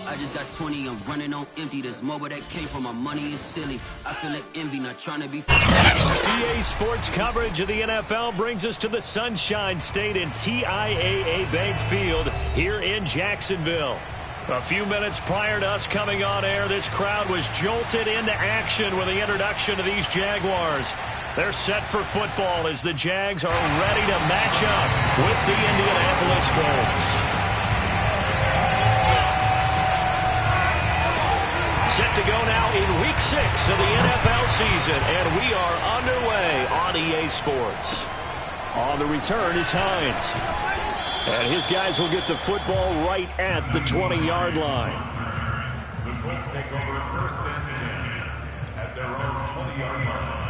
I just got 20, I'm running on empty. This mobile that came from my money is silly. I feel like envy, not trying to be. EA Sports coverage of the NFL brings us to the Sunshine State and TIAA Bank Field here in Jacksonville. A few minutes prior to us coming on air, this crowd was jolted into action with the introduction of these Jaguars. They're set for football as the Jags are ready to match up with the Indianapolis Colts. Set to go now in Week 6 of the NFL season, and we are underway on EA Sports. On the return is Hines. And his guys will get the football right at the 20-yard line. The Colts take over first and 10 at their own 20-yard line.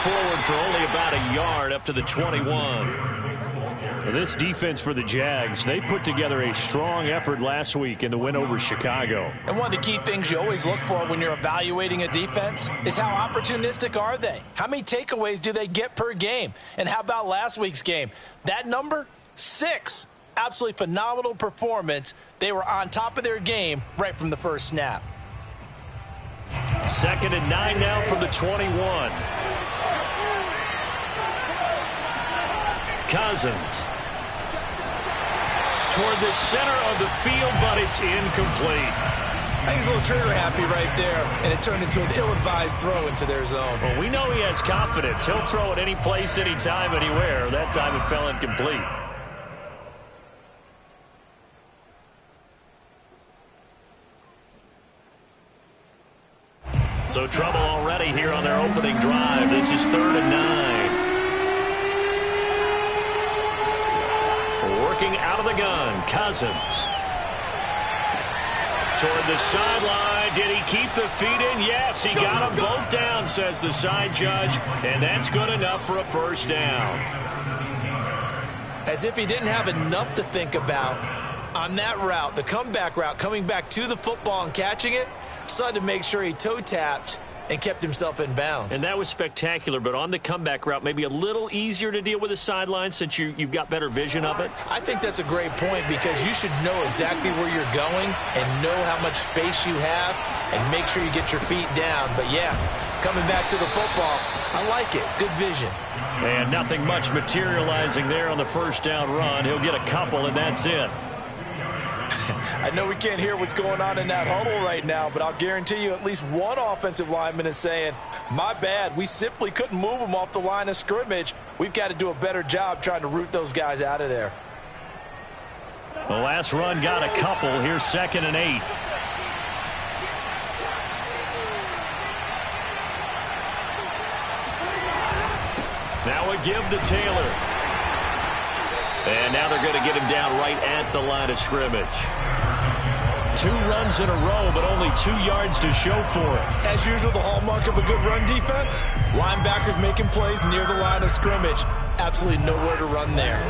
Forward for only about a yard up to the 21. This defense for the Jags, they put together a strong effort last week in the win over Chicago. And one of the key things you always look for when you're evaluating a defense is how opportunistic are they? How many takeaways do they get per game? And how about last week's game? That number, 6. Absolutely phenomenal performance. They were on top of their game right from the first snap. 2nd and 9 now from the 21. Cousins toward the center of the field, but it's incomplete. I think he's a little trigger happy right there, and it turned into an ill-advised throw into their zone. Well, we know he has confidence. He'll throw it any place, anytime, anywhere. That time it fell incomplete. So trouble already here on their opening drive. This is 3rd and 9. Working out of the gun, Cousins. Toward the sideline. Did he keep the feet in? Yes, he got them both down, says the side judge. And that's good enough for a first down. As if he didn't have enough to think about on that route, the comeback route, coming back to the football and catching it, decided to make sure he toe-tapped and kept himself in bounds. And that was spectacular, but on the comeback route, maybe a little easier to deal with the sideline since you've got better vision of it? I think that's a great point because you should know exactly where you're going and know how much space you have and make sure you get your feet down. But, yeah, coming back to the football, I like it. Good vision. And nothing much materializing there on the first down run. He'll get a couple, and that's it. I know we can't hear what's going on in that huddle right now, but I'll guarantee you at least one offensive lineman is saying, my bad, we simply couldn't move them off the line of scrimmage. We've got to do a better job trying to root those guys out of there. The last run got a couple. Here's 2nd and 8. Now a give to Taylor. And now they're going to get him down right at the line of scrimmage. 2 runs in a row, but only 2 yards to show for it. As usual, the hallmark of a good run defense, linebackers making plays near the line of scrimmage. Absolutely nowhere to run there.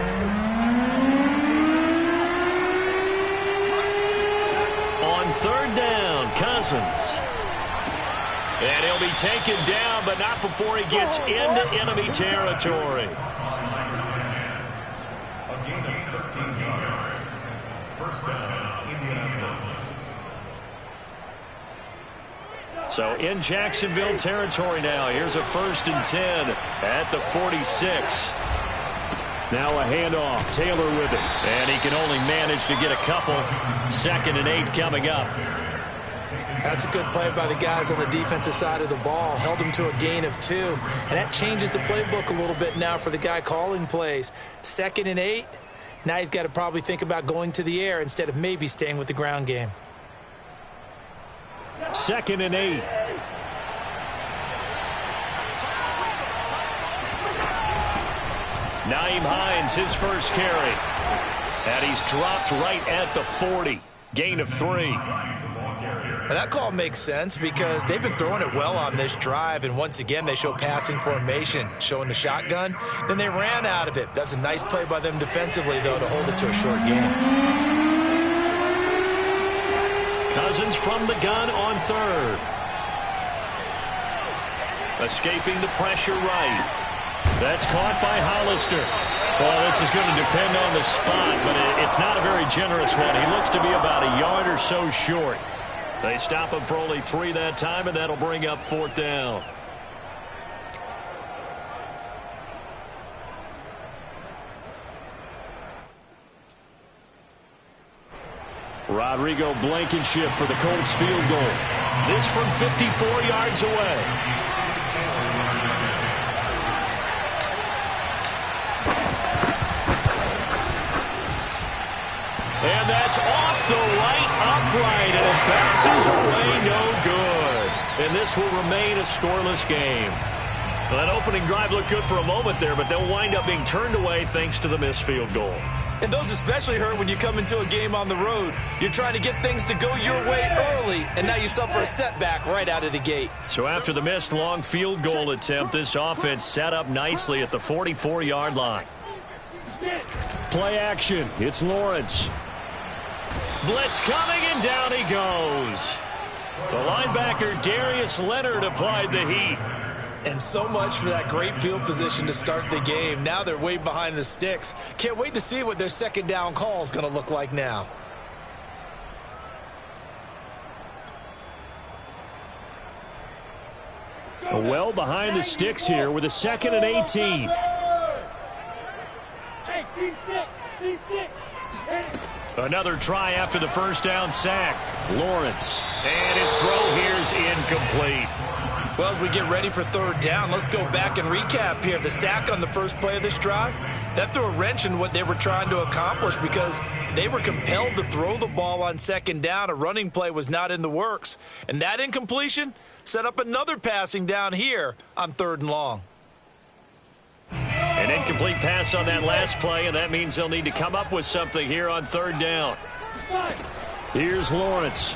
On 3rd down, Cousins. And he'll be taken down, but not before he gets into enemy territory. So in Jacksonville territory now. Here's a 1st and 10 at the 46. Now a handoff. Taylor with it. And he can only manage to get a couple. 2nd and 8 coming up. That's a good play by the guys on the defensive side of the ball. Held him to a gain of 2. And that changes the playbook a little bit now for the guy calling plays. 2nd and 8. Now he's got to probably think about going to the air instead of maybe staying with the ground game. 2nd and 8. Nyheim Hines, his first carry. And he's dropped right at the 40. Gain of 3. Well, that call makes sense because they've been throwing it well on this drive, and once again they show passing formation, showing the shotgun. Then they ran out of it. That's a nice play by them defensively, though, to hold it to a short game. Cousins from the gun on third. Escaping the pressure right. That's caught by Hollister. Well, this is going to depend on the spot, but it's not a very generous one. He looks to be about a yard or so short. They stop him for only 3 that time, and that'll bring up 4th down. Rodrigo Blankenship for the Colts field goal. This from 54 yards away. And that's off the right upright, and it bounces away no good. And this will remain a scoreless game. Well, that opening drive looked good for a moment there, but they'll wind up being turned away thanks to the missed field goal. And those especially hurt when you come into a game on the road. You're trying to get things to go your way early, and now you suffer a setback right out of the gate. So after the missed long field goal attempt, this offense set up nicely at the 44-yard line. Play action. It's Lawrence. Blitz coming, and down he goes. The linebacker Darius Leonard applied the heat. And so much for that great field position to start the game. Now they're way behind the sticks. Can't wait to see what their second down call is going to look like now. Well behind the sticks here with a 2nd and 18. Another try after the first down sack. Lawrence. And his throw here is incomplete. Well, as we get ready for 3rd down, let's go back and recap here. The sack on the first play of this drive, that threw a wrench in what they were trying to accomplish because they were compelled to throw the ball on 2nd down. A running play was not in the works. And that incompletion set up another passing down here on 3rd and long. An incomplete pass on that last play, and that means they'll need to come up with something here on 3rd down. Here's Lawrence.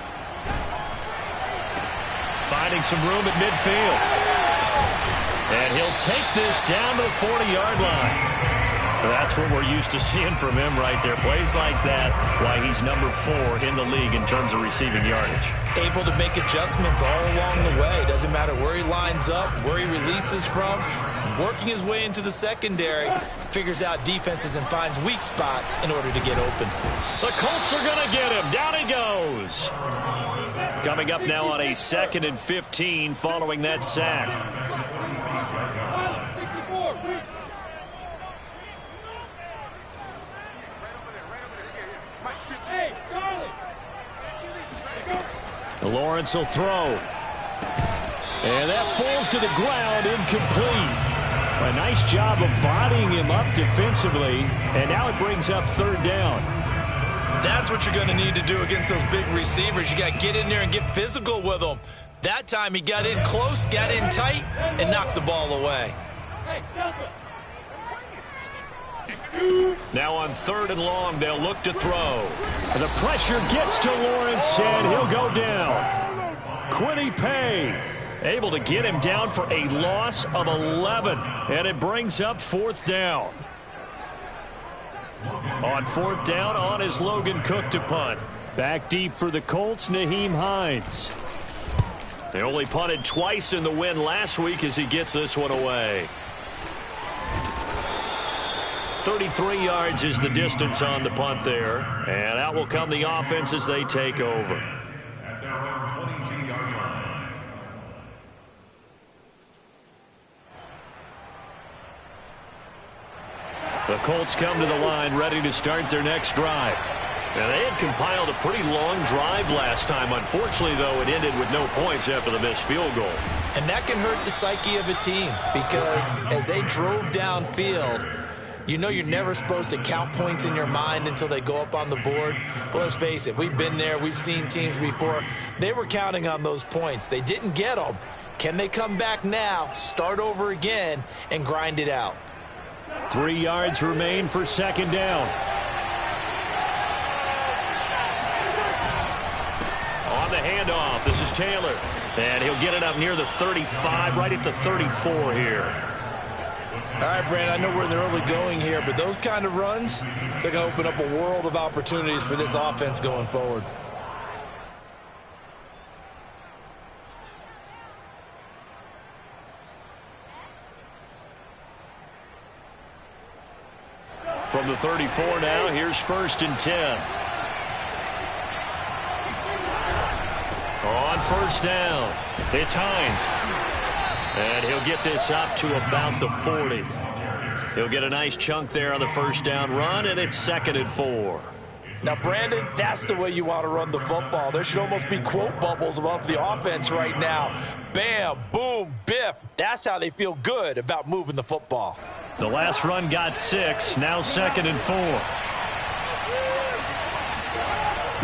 Finding some room at midfield. And he'll take this down to the 40-yard line. That's what we're used to seeing from him right there. Plays like that, why he's number 4 in the league in terms of receiving yardage. Able to make adjustments all along the way. Doesn't matter where he lines up, where he releases from. Working his way into the secondary. Figures out defenses and finds weak spots in order to get open. The Colts are going to get him. Down he goes. Coming up now on a 2nd and 15 following that sack. Lawrence will throw. And that falls to the ground, incomplete. A nice job of bodying him up defensively. And now it brings up 3rd down. That's what you're going to need to do against those big receivers. You got to get in there and get physical with them. That time he got in close, got in tight, and knocked the ball away. Now on 3rd and long, they'll look to throw. The pressure gets to Lawrence, and he'll go down. Quiddy Pay able to get him down for a loss of 11, and it brings up 4th down. On 4th down, on is Logan Cook to punt. Back deep for the Colts, Nyheim Hines. They only punted twice in the win last week as he gets this one away. 33 yards is the distance on the punt there. And out will come the offense as they take over. At their own 22-yard line. The Colts come to the line ready to start their next drive. Now, they had compiled a pretty long drive last time. Unfortunately, though, it ended with no points after the missed field goal. And that can hurt the psyche of a team because as they drove downfield, you know you're never supposed to count points in your mind until they go up on the board. But let's face it, we've been there. We've seen teams before. They were counting on those points. They didn't get them. Can they come back now, start over again, and grind it out? 3 yards remain for 2nd down. On the handoff, this is Taylor. And he'll get it up near the 35, right at the 34 here. All right, Brand, I know we're in the early going here, but those kind of runs, they're going to open up a world of opportunities for this offense going forward. From the 34 now, here's 1st and 10. On 1st down, it's Hines. And he'll get this up to about the 40. He'll get a nice chunk there on the 1st down run, and it's 2nd and 4. Now, Brandon, that's the way you want to run the football. There should almost be quote bubbles above the offense right now. Bam, boom, biff. That's how they feel good about moving the football. The last run got 6, now 2nd and 4.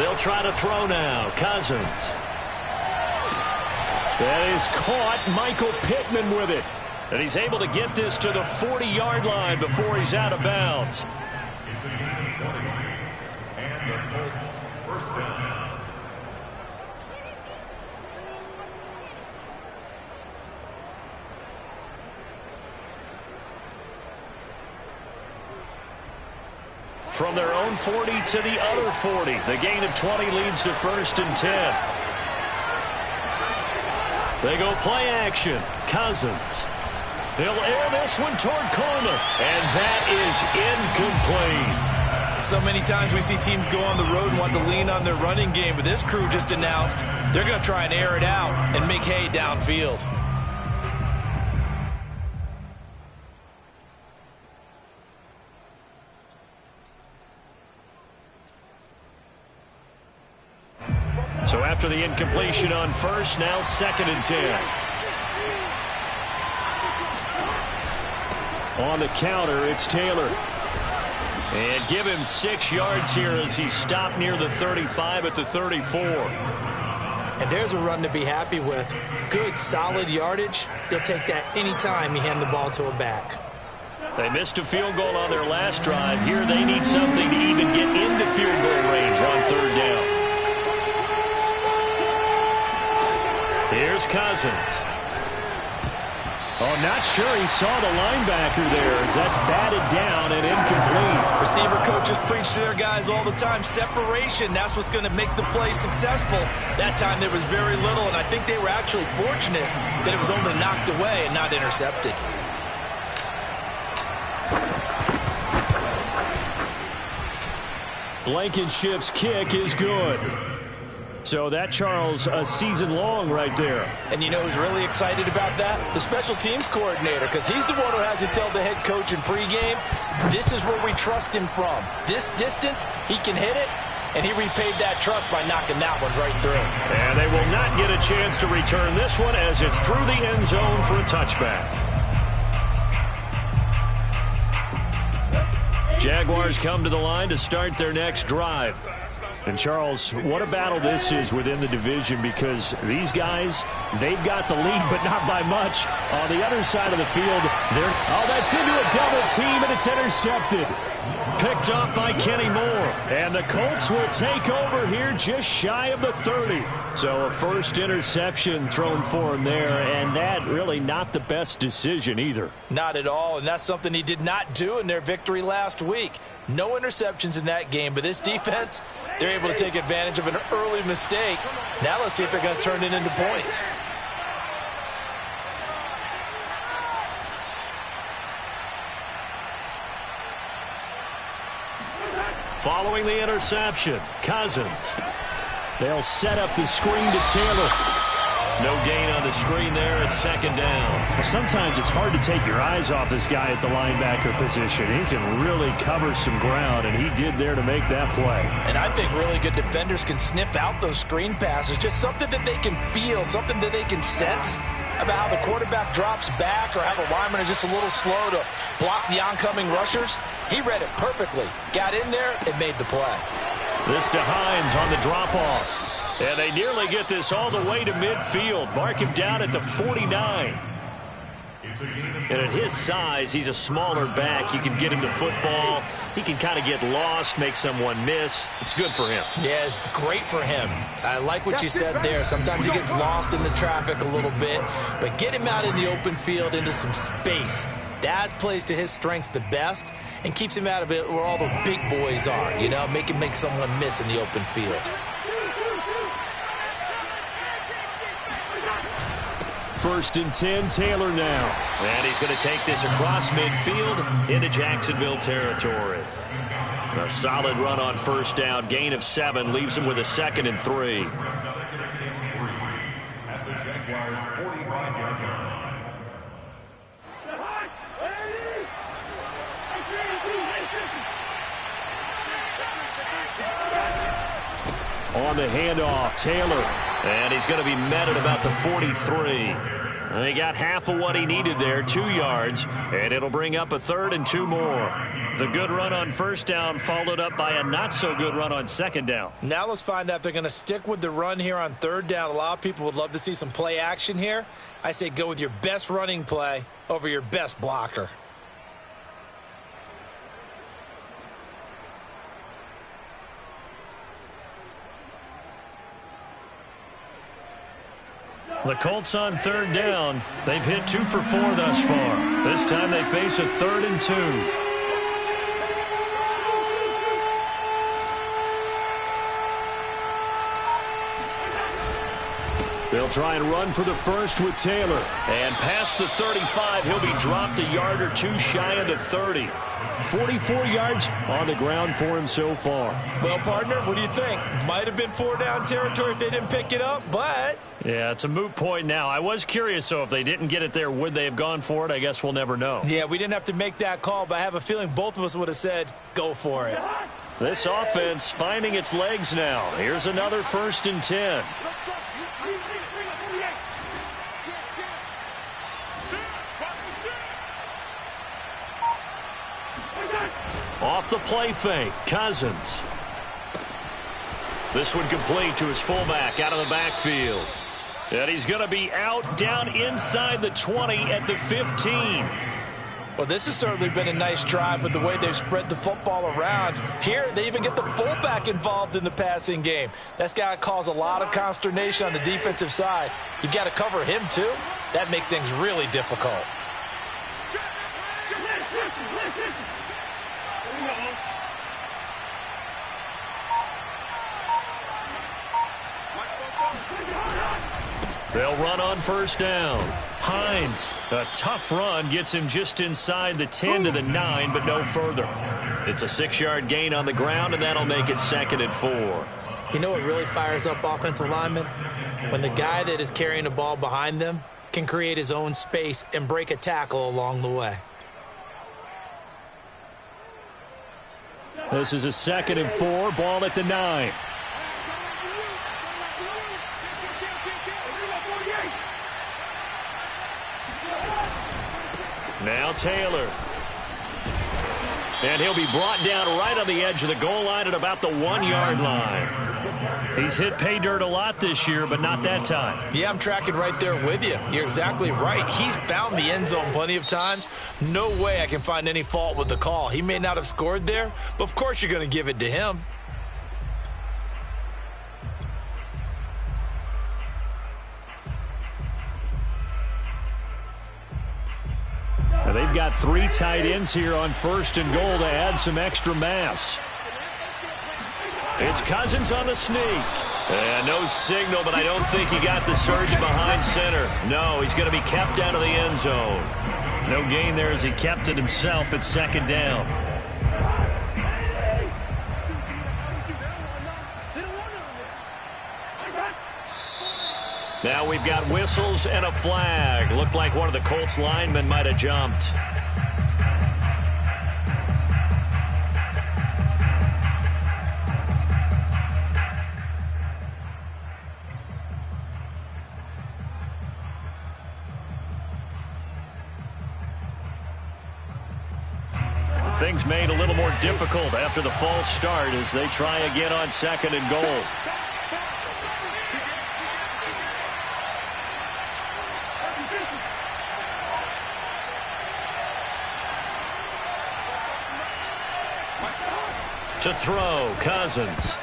They'll try to throw now. Cousins. That is caught. Michael Pittman with it. And he's able to get this to the 40-yard line before he's out of bounds. It's a gain of 20. And the Colts 1st down. From their own 40 to the other 40. The gain of 20 leads to 1st and 10. They go play action. Cousins. He'll air this one toward Coleman. And that is incomplete. So many times we see teams go on the road and want to lean on their running game, but this crew just announced they're going to try and air it out and make hay downfield. So after the incompletion on 1st, now 2nd and 10. On the counter, it's Taylor. And give him 6 yards here as he stopped near the 35 at the 34. And there's a run to be happy with. Good, solid yardage. They'll take that anytime you hand the ball to a back. They missed a field goal on their last drive. Here they need something to even get into field goal range on 3rd down. Here's Cousins. Oh, not sure he saw the linebacker there as that's batted down and incomplete. Receiver coaches preach to their guys all the time. Separation, that's what's going to make the play successful. That time there was very little, and I think they were actually fortunate that it was only knocked away and not intercepted. Blankenship's kick is good. So that, Charles, a season long right there. And you know who's really excited about that? The special teams coordinator, because he's the one who has to tell the head coach in pregame, this is where we trust him from. This distance, he can hit it, and he repaid that trust by knocking that one right through. And they will not get a chance to return this one as it's through the end zone for a touchback. Jaguars come to the line to start their next drive. And, Charles, what a battle this is within the division, because these guys, they've got the lead, but not by much. On the other side of the field, that's into a double team, and it's intercepted. Picked up by Kenny Moore. And the Colts will take over here just shy of the 30. So a first interception thrown for him there, and that really not the best decision either. Not at all, and that's something he did not do in their victory last week. No interceptions in that game, but this defense, they're able to take advantage of an early mistake. Now let's see if they're going to turn it into points. Following the interception, Cousins. They'll set up the screen to Taylor. No gain on the screen there at 2nd down. Well, sometimes it's hard to take your eyes off this guy at the linebacker position. He can really cover some ground, and he did there to make that play. And I think really good defenders can snip out those screen passes. Just something that they can feel, something that they can sense about how the quarterback drops back or how the linemen are just a little slow to block the oncoming rushers. He read it perfectly. Got in there and made the play. This to Hines on the drop-off. And they nearly get this all the way to midfield. Mark him down at the 49. It's a gain of And at his size, he's a smaller back. You can get him to football. He can kind of get lost, make someone miss. It's good for him. Yeah, it's great for him. I like what you said there. Sometimes he gets lost in the traffic a little bit, but get him out in the open field into some space. That plays to his strengths the best and keeps him out of it where all the big boys are, you know, make someone miss in the open field. First and 10, Taylor now. And he's going to take this across midfield into Jacksonville territory. A solid run on first down, gain of 7, leaves him with a 2nd and 3. at the Jaguars' 45-yard line. On the handoff, Taylor. And he's going to be met at about the 43. They got half of what he needed there, 2 yards, and it'll bring up a 3rd and 2 more. The good run on first down followed up by a not-so-good run on 2nd down. Now let's find out if they're going to stick with the run here on 3rd down. A lot of people would love to see some play action here. I say go with your best running play over your best blocker. The Colts on 3rd down. They've hit 2 for 4 thus far. This time they face a 3rd and 2. They'll try and run for the first with Taylor. And past the 35, he'll be dropped a yard or 2 shy of the 30. 44 yards on the ground for him so far. Well, partner, what do you think? Might have been 4-down territory if they didn't pick it up, but... Yeah, it's a moot point now. I was curious, so if they didn't get it there, would they have gone for it? I guess we'll never know. Yeah, we didn't have to make that call, but I have a feeling both of us would have said, go for it. This offense finding its legs now. Here's another 1st and 10. Off the play fake, Cousins. This one complete to his fullback out of the backfield. And he's going to be out down inside the 20 at the 15. Well, this has certainly been a nice drive with the way they've spread the football around. Here, they even get the fullback involved in the passing game. That's got to cause a lot of consternation on the defensive side. You've got to cover him, too. That makes things really difficult. They'll run on first down. Hines, a tough run, gets him just inside the 10 to the 9, but no further. It's a 6-yard gain on the ground, and that'll make it 2nd and 4. You know what really fires up offensive linemen? When the guy that is carrying the ball behind them can create his own space and break a tackle along the way. This is a 2nd and 4, ball at the 9. Now Taylor. And he'll be brought down right on the edge of the goal line at about the 1-yard line. He's hit pay dirt a lot this year, but not that time. Yeah, I'm tracking right there with you. You're exactly right. He's found the end zone plenty of times. No way I can find any fault with the call. He may not have scored there, but of course you're going to give it to him. Now they've got 3 tight ends here on 1st and goal to add some extra mass. It's Cousins on the sneak. And no signal, but I don't think he got the surge behind center. No, he's going to be kept out of the end zone. No gain there as he kept it himself at 2nd down. Now we've got whistles and a flag. Looked like one of the Colts linemen might have jumped. Things made a little more difficult after the false start as they try again on 2nd and goal. To throw, Cousins.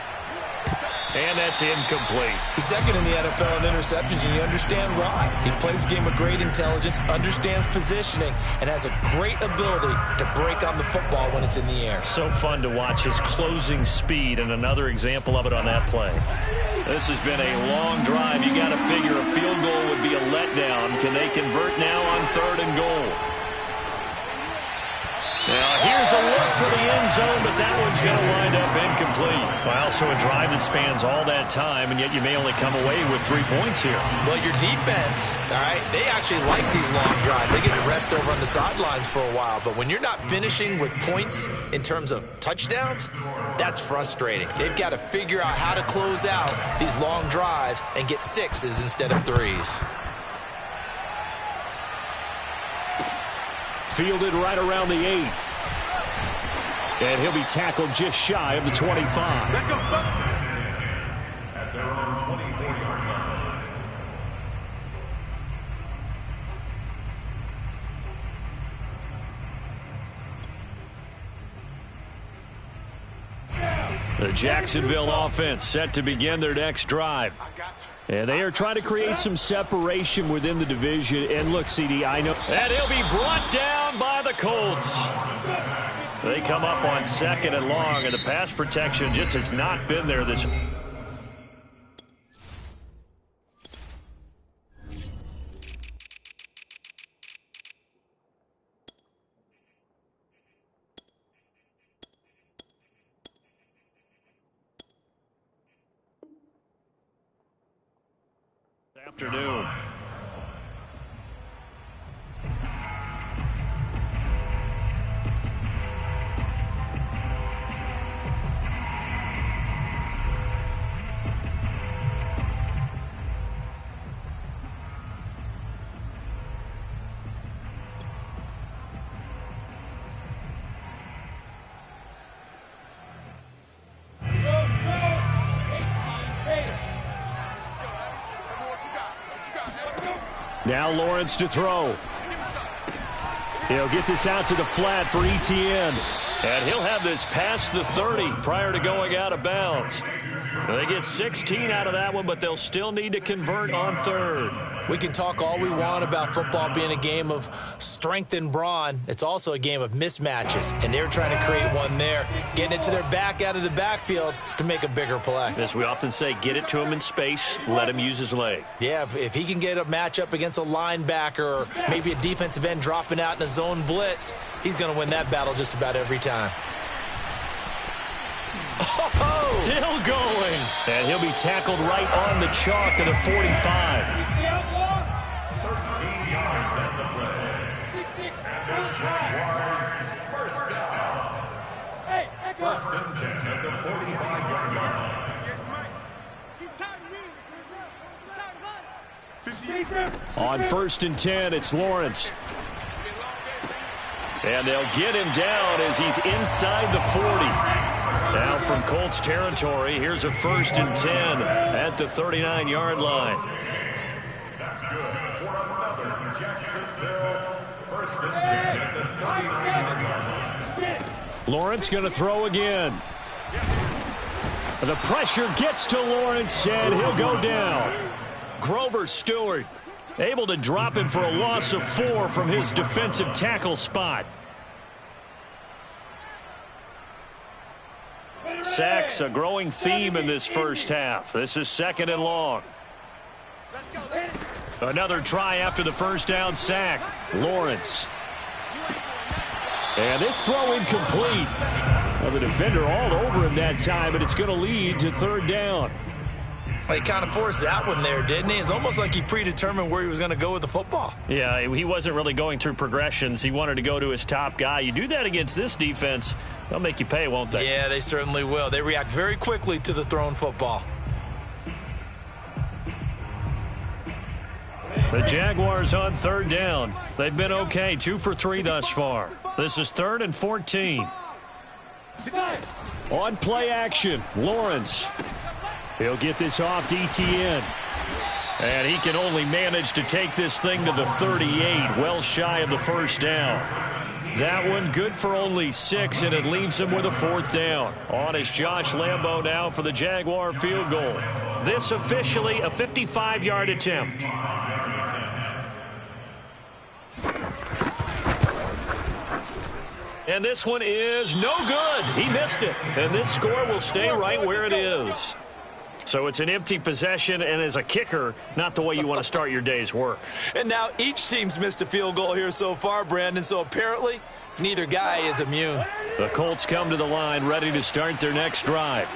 And that's incomplete. He's second in the NFL in interceptions, and you understand why. He plays a game with great intelligence, understands positioning, and has a great ability to break on the football when it's in the air. So fun to watch his closing speed, and another example of it on that play. This has been a long drive. You got to figure a field goal would be a letdown. Can they convert now on 3rd and goal? Now, here's a look for the end zone, but that one's going to wind up incomplete. Well, so a drive that spans all that time, and yet you may only come away with 3 points here. Well, your defense, all right, they actually like these long drives. They get to rest over on the sidelines for a while, but when you're not finishing with points in terms of touchdowns, that's frustrating. They've got to figure out how to close out these long drives and get 6s instead of 3s. Fielded right around the 8. And he'll be tackled just shy of the 25. Let's go. At their own 24-yard line. The Jacksonville offense set to begin their next drive. And they are trying to create some separation within the division. And look, CD, I know. And he'll be brought down by the Colts. They come up on 2nd and long, and the pass protection just has not been there this afternoon. Now Lawrence to throw. He'll get this out to the flat for Etienne. And he'll have this past the 30 prior to going out of bounds. They get 16 out of that one, but they'll still need to convert on 3rd. We can talk all we want about football being a game of strength and brawn. It's also a game of mismatches, and they're trying to create one there, getting it to their back out of the backfield to make a bigger play. As we often say, get it to him in space, let him use his leg. Yeah, if he can get a matchup against a linebacker or maybe a defensive end dropping out in a zone blitz, he's going to win that battle just about every time. Oh! Still going. And he'll be tackled right on the chalk of the 45. 13 yards at the play. And the Jaguars first down. First and 10 at the 45-yard line. On 1st and 10, it's Lawrence. And they'll get him down as he's inside the 40. Now from Colts territory, here's a 1st and 10 at the 39-yard line. That's good for another Jacksonville 1st and 10 at the 39-yard line. Lawrence going to throw again. The pressure gets to Lawrence, and he'll go down. Grover Stewart able to drop him for a loss of 4 from his defensive tackle spot. Sacks, a growing theme in this first half. This is 2nd and long. Another try after the first down sack. Lawrence. And this throw incomplete. Well, the defender all over him that time, but it's going to lead to 3rd down. He kind of forced that one there, didn't he? It's almost like he predetermined where he was going to go with the football. Yeah, he wasn't really going through progressions. He wanted to go to his top guy. You do that against this defense, they'll make you pay, won't they? Yeah, they certainly will. They react very quickly to the thrown football. The Jaguars on 3rd down. They've been okay, 2 for 3 thus far. This is 3rd and 14. On play action, Lawrence. He'll get this off to Etienne. And he can only manage to take this thing to the 38, well shy of the first down. That one good for only 6, and it leaves him with a 4th down. On is Josh Lambo now for the Jaguar field goal. This officially a 55-yard attempt. And this one is no good. He missed it. And this score will stay right where it is. So it's an empty possession, and as a kicker, not the way you want to start your day's work. And now each team's missed a field goal here so far, Brandon, so apparently neither guy is immune. The Colts come to the line ready to start their next drive.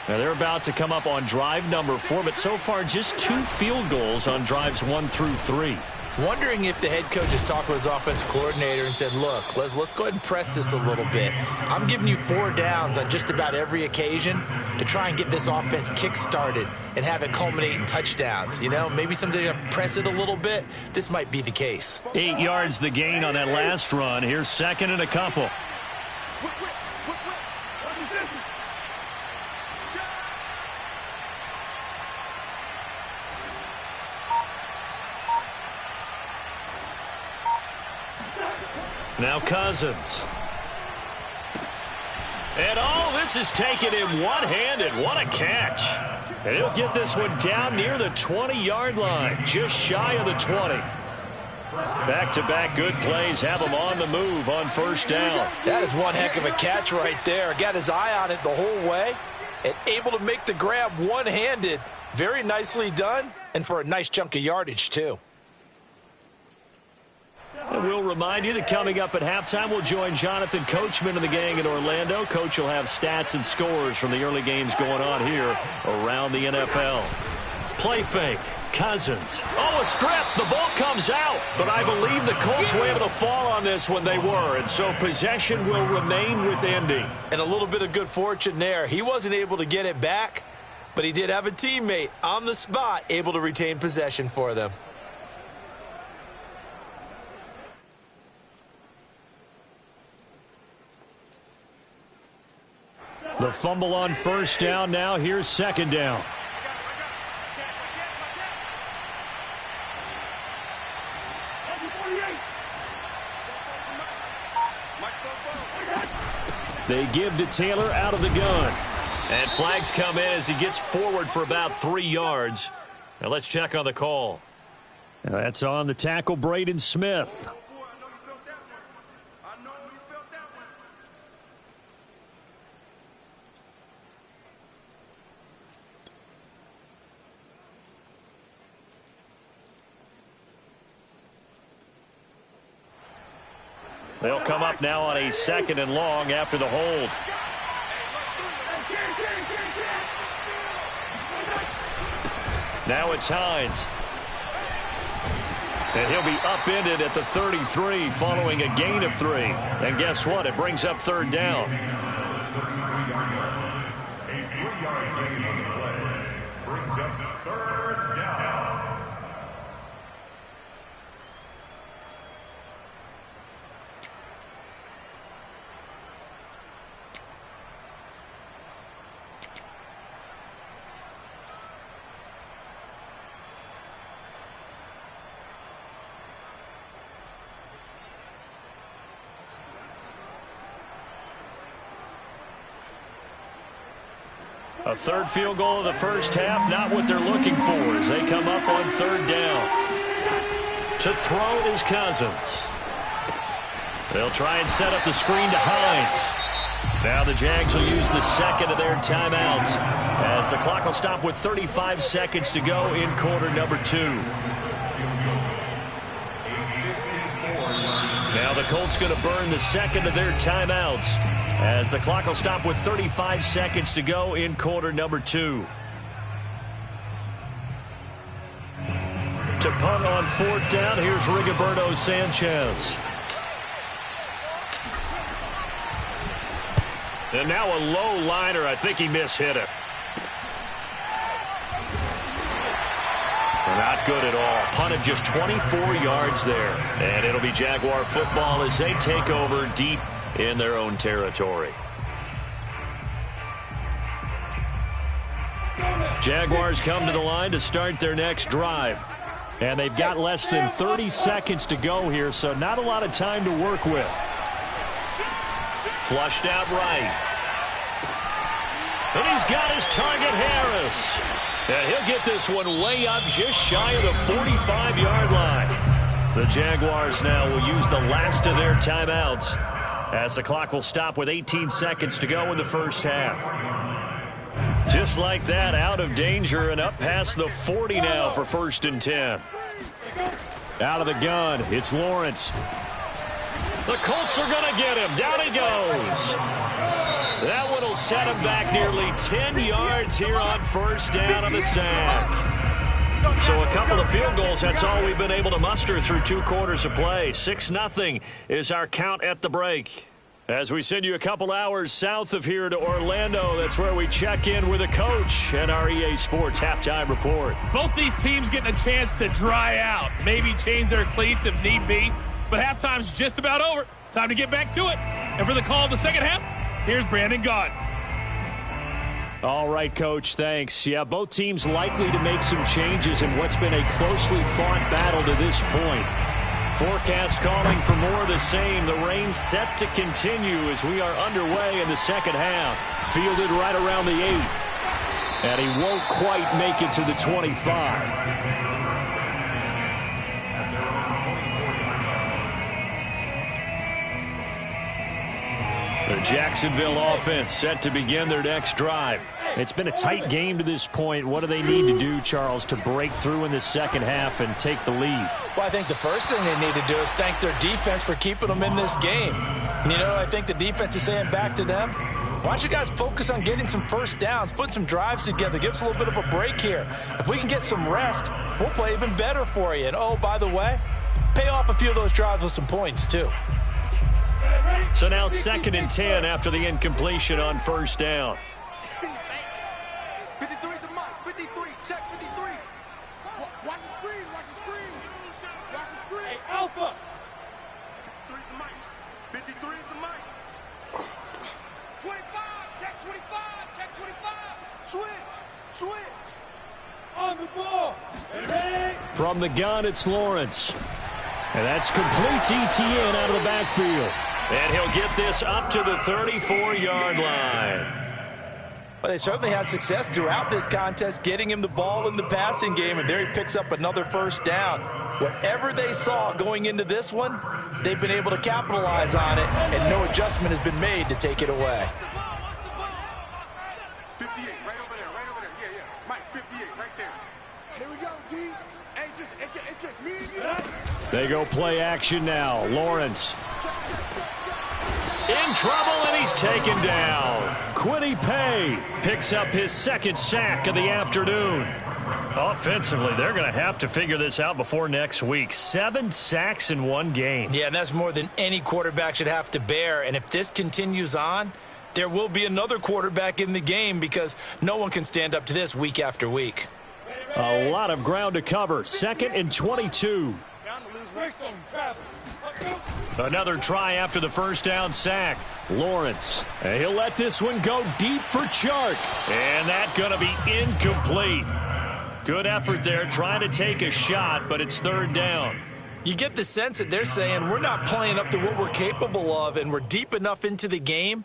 Now they're about to come up on drive number 4, but so far just 2 field goals on drives 1 through 3. Wondering if the head coach has talked with his offensive coordinator and said, look, let's go ahead and press this a little bit. I'm giving you 4 downs on just about every occasion to try and get this offense kick-started and have it culminate in touchdowns. You know, maybe someday to press it a little bit. This might be the case. 8 yards the gain on that last run. Here's 2nd and a couple. Now Cousins. And this is taken in one-handed. What a catch. And he'll get this one down near the 20-yard line, just shy of the 20. Back-to-back good plays have him on the move on 1st down. That is one heck of a catch right there. Got his eye on it the whole way and able to make the grab one-handed. Very nicely done, and for a nice chunk of yardage, too. And we'll remind you that coming up at halftime, we'll join Jonathan Coachman and the gang in Orlando. Coach will have stats and scores from the early games going on here around the NFL. Play fake. Cousins. A strip. The ball comes out. But I believe the Colts were able to fall on this when they were. And so possession will remain with Indy. And a little bit of good fortune there. He wasn't able to get it back, but he did have a teammate on the spot able to retain possession for them. The fumble on 1st down. Now here's 2nd down. They give to Taylor out of the gun. And flags come in as he gets forward for about 3 yards. Now let's check on the call. That's on the tackle, Braden Smith. They'll come up now on a 2nd and long after the hold. Now it's Hines. And he'll be upended at the 33 following a gain of 3. And guess what? It brings up 3rd down. A 3-yard gain on the play brings up 3rd down. A 3rd field goal of the 1st half, not what they're looking for as they come up on 3rd down. To throw is Cousins. They'll try and set up the screen to Hines. Now the Jags will use the 2nd of their timeouts as the clock will stop with 35 seconds to go in quarter number 2. Now the Colts going to burn the 2nd of their timeouts as the clock will stop with 35 seconds to go in quarter number 2. To punt on 4th down, here's Rigoberto Sanchez. And now a low liner. I think he mishit it. Not good at all. Punted just 24 yards there. And it'll be Jaguar football as they take over deep in their own territory. Jaguars come to the line to start their next drive. And they've got less than 30 seconds to go here, so not a lot of time to work with. Flushed out right. And he's got his target, Harris. And he'll get this one way up just shy of the 45-yard line. The Jaguars now will use the last of their timeouts as the clock will stop with 18 seconds to go in the first half. Just like that, out of danger and up past the 40 now for 1st and 10. Out of the gun, it's Lawrence. The Colts are going to get him. Down he goes. That one will set him back nearly 10 yards here on 1st down on the sack. So a couple of field goals, that's all we've been able to muster through 2 quarters of play. 6-0 is our count at the break. As we send you a couple hours south of here to Orlando, that's where we check in with a coach and our EA Sports halftime report. Both these teams getting a chance to dry out, maybe change their cleats if need be. But halftime's just about over. Time to get back to it. And for the call of the second half, here's Brandon Gaudin. All right, Coach, thanks. Yeah, both teams likely to make some changes in what's been a closely fought battle to this point. Forecast calling for more of the same. The rain set to continue as we are underway in the second half. Fielded right around the 8. And he won't quite make it to the 25. The Jacksonville offense set to begin their next drive. It's been a tight game to this point. What do they need to do, Charles, to break through in the second half and take the lead? Well, I think the first thing they need to do is thank their defense for keeping them in this game. And, you know, I think the defense is saying back to them, why don't you guys focus on getting some first downs, putting some drives together, give us a little bit of a break here. If we can get some rest, we'll play even better for you. And, oh, by the way, pay off a few of those drives with some points, too. So now 2nd and 10 after the incompletion on 1st down. 53's the mark. 53. Check 53. Watch the screen. Watch the screen. Watch the screen. Hey, Alpha. 53's the mic. 53's the mic. 25. Check 25. Check 25. Switch. On the ball. From the gun, it's Lawrence. And that's complete ETN out of the backfield. And he'll get this up to the 34-yard line. Well, they certainly had success throughout this contest, getting him the ball in the passing game, and there he picks up another first down. Whatever they saw going into this one, they've been able to capitalize on it, and no adjustment has been made to take it away. 58, right over there. Yeah. Mike, 58, right there. Here we go, D. Hey, it's just me and you. They go play action now. Lawrence. In trouble, and he's taken down. Kwity Paye picks up his 2nd sack of the afternoon. Offensively, they're going to have to figure this out before next week. 7 sacks in one game. Yeah, and that's more than any quarterback should have to bear. And if this continues on, there will be another quarterback in the game because no one can stand up to this week after week. A lot of ground to cover. 2nd and 22. Another try after the first down sack. Lawrence. And he'll let this one go deep for Chark. And that's going to be incomplete. Good effort there trying to take a shot, but it's 3rd down. You get the sense that they're saying we're not playing up to what we're capable of, and we're deep enough into the game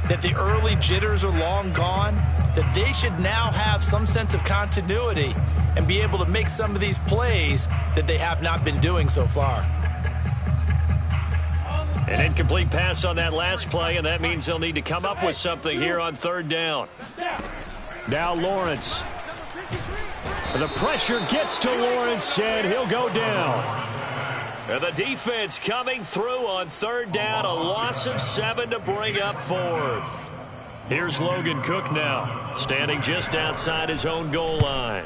that the early jitters are long gone, that they should now have some sense of continuity and be able to make some of these plays that they have not been doing so far. An incomplete pass on that last play, and that means they'll need to come up with something here on 3rd down. Now Lawrence. The pressure gets to Lawrence, and he'll go down. And the defense coming through on 3rd down, a loss of 7 to bring up 4th. Here's Logan Cook now, standing just outside his own goal line.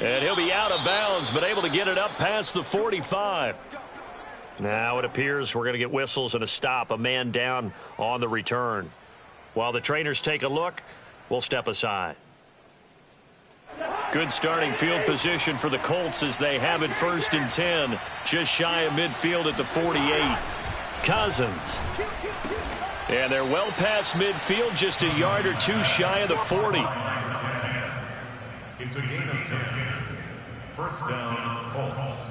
And he'll be out of bounds, but able to get it up past the 45. Now it appears we're going to get whistles and a stop, a man down on the return. While the trainers take a look, we'll step aside. Good starting field position for the Colts as they have it 1st and 10, just shy of midfield at the 48. Cousins. And they're well past midfield, just a yard or two shy of the 40. It's a gain of 10. First down, Colts.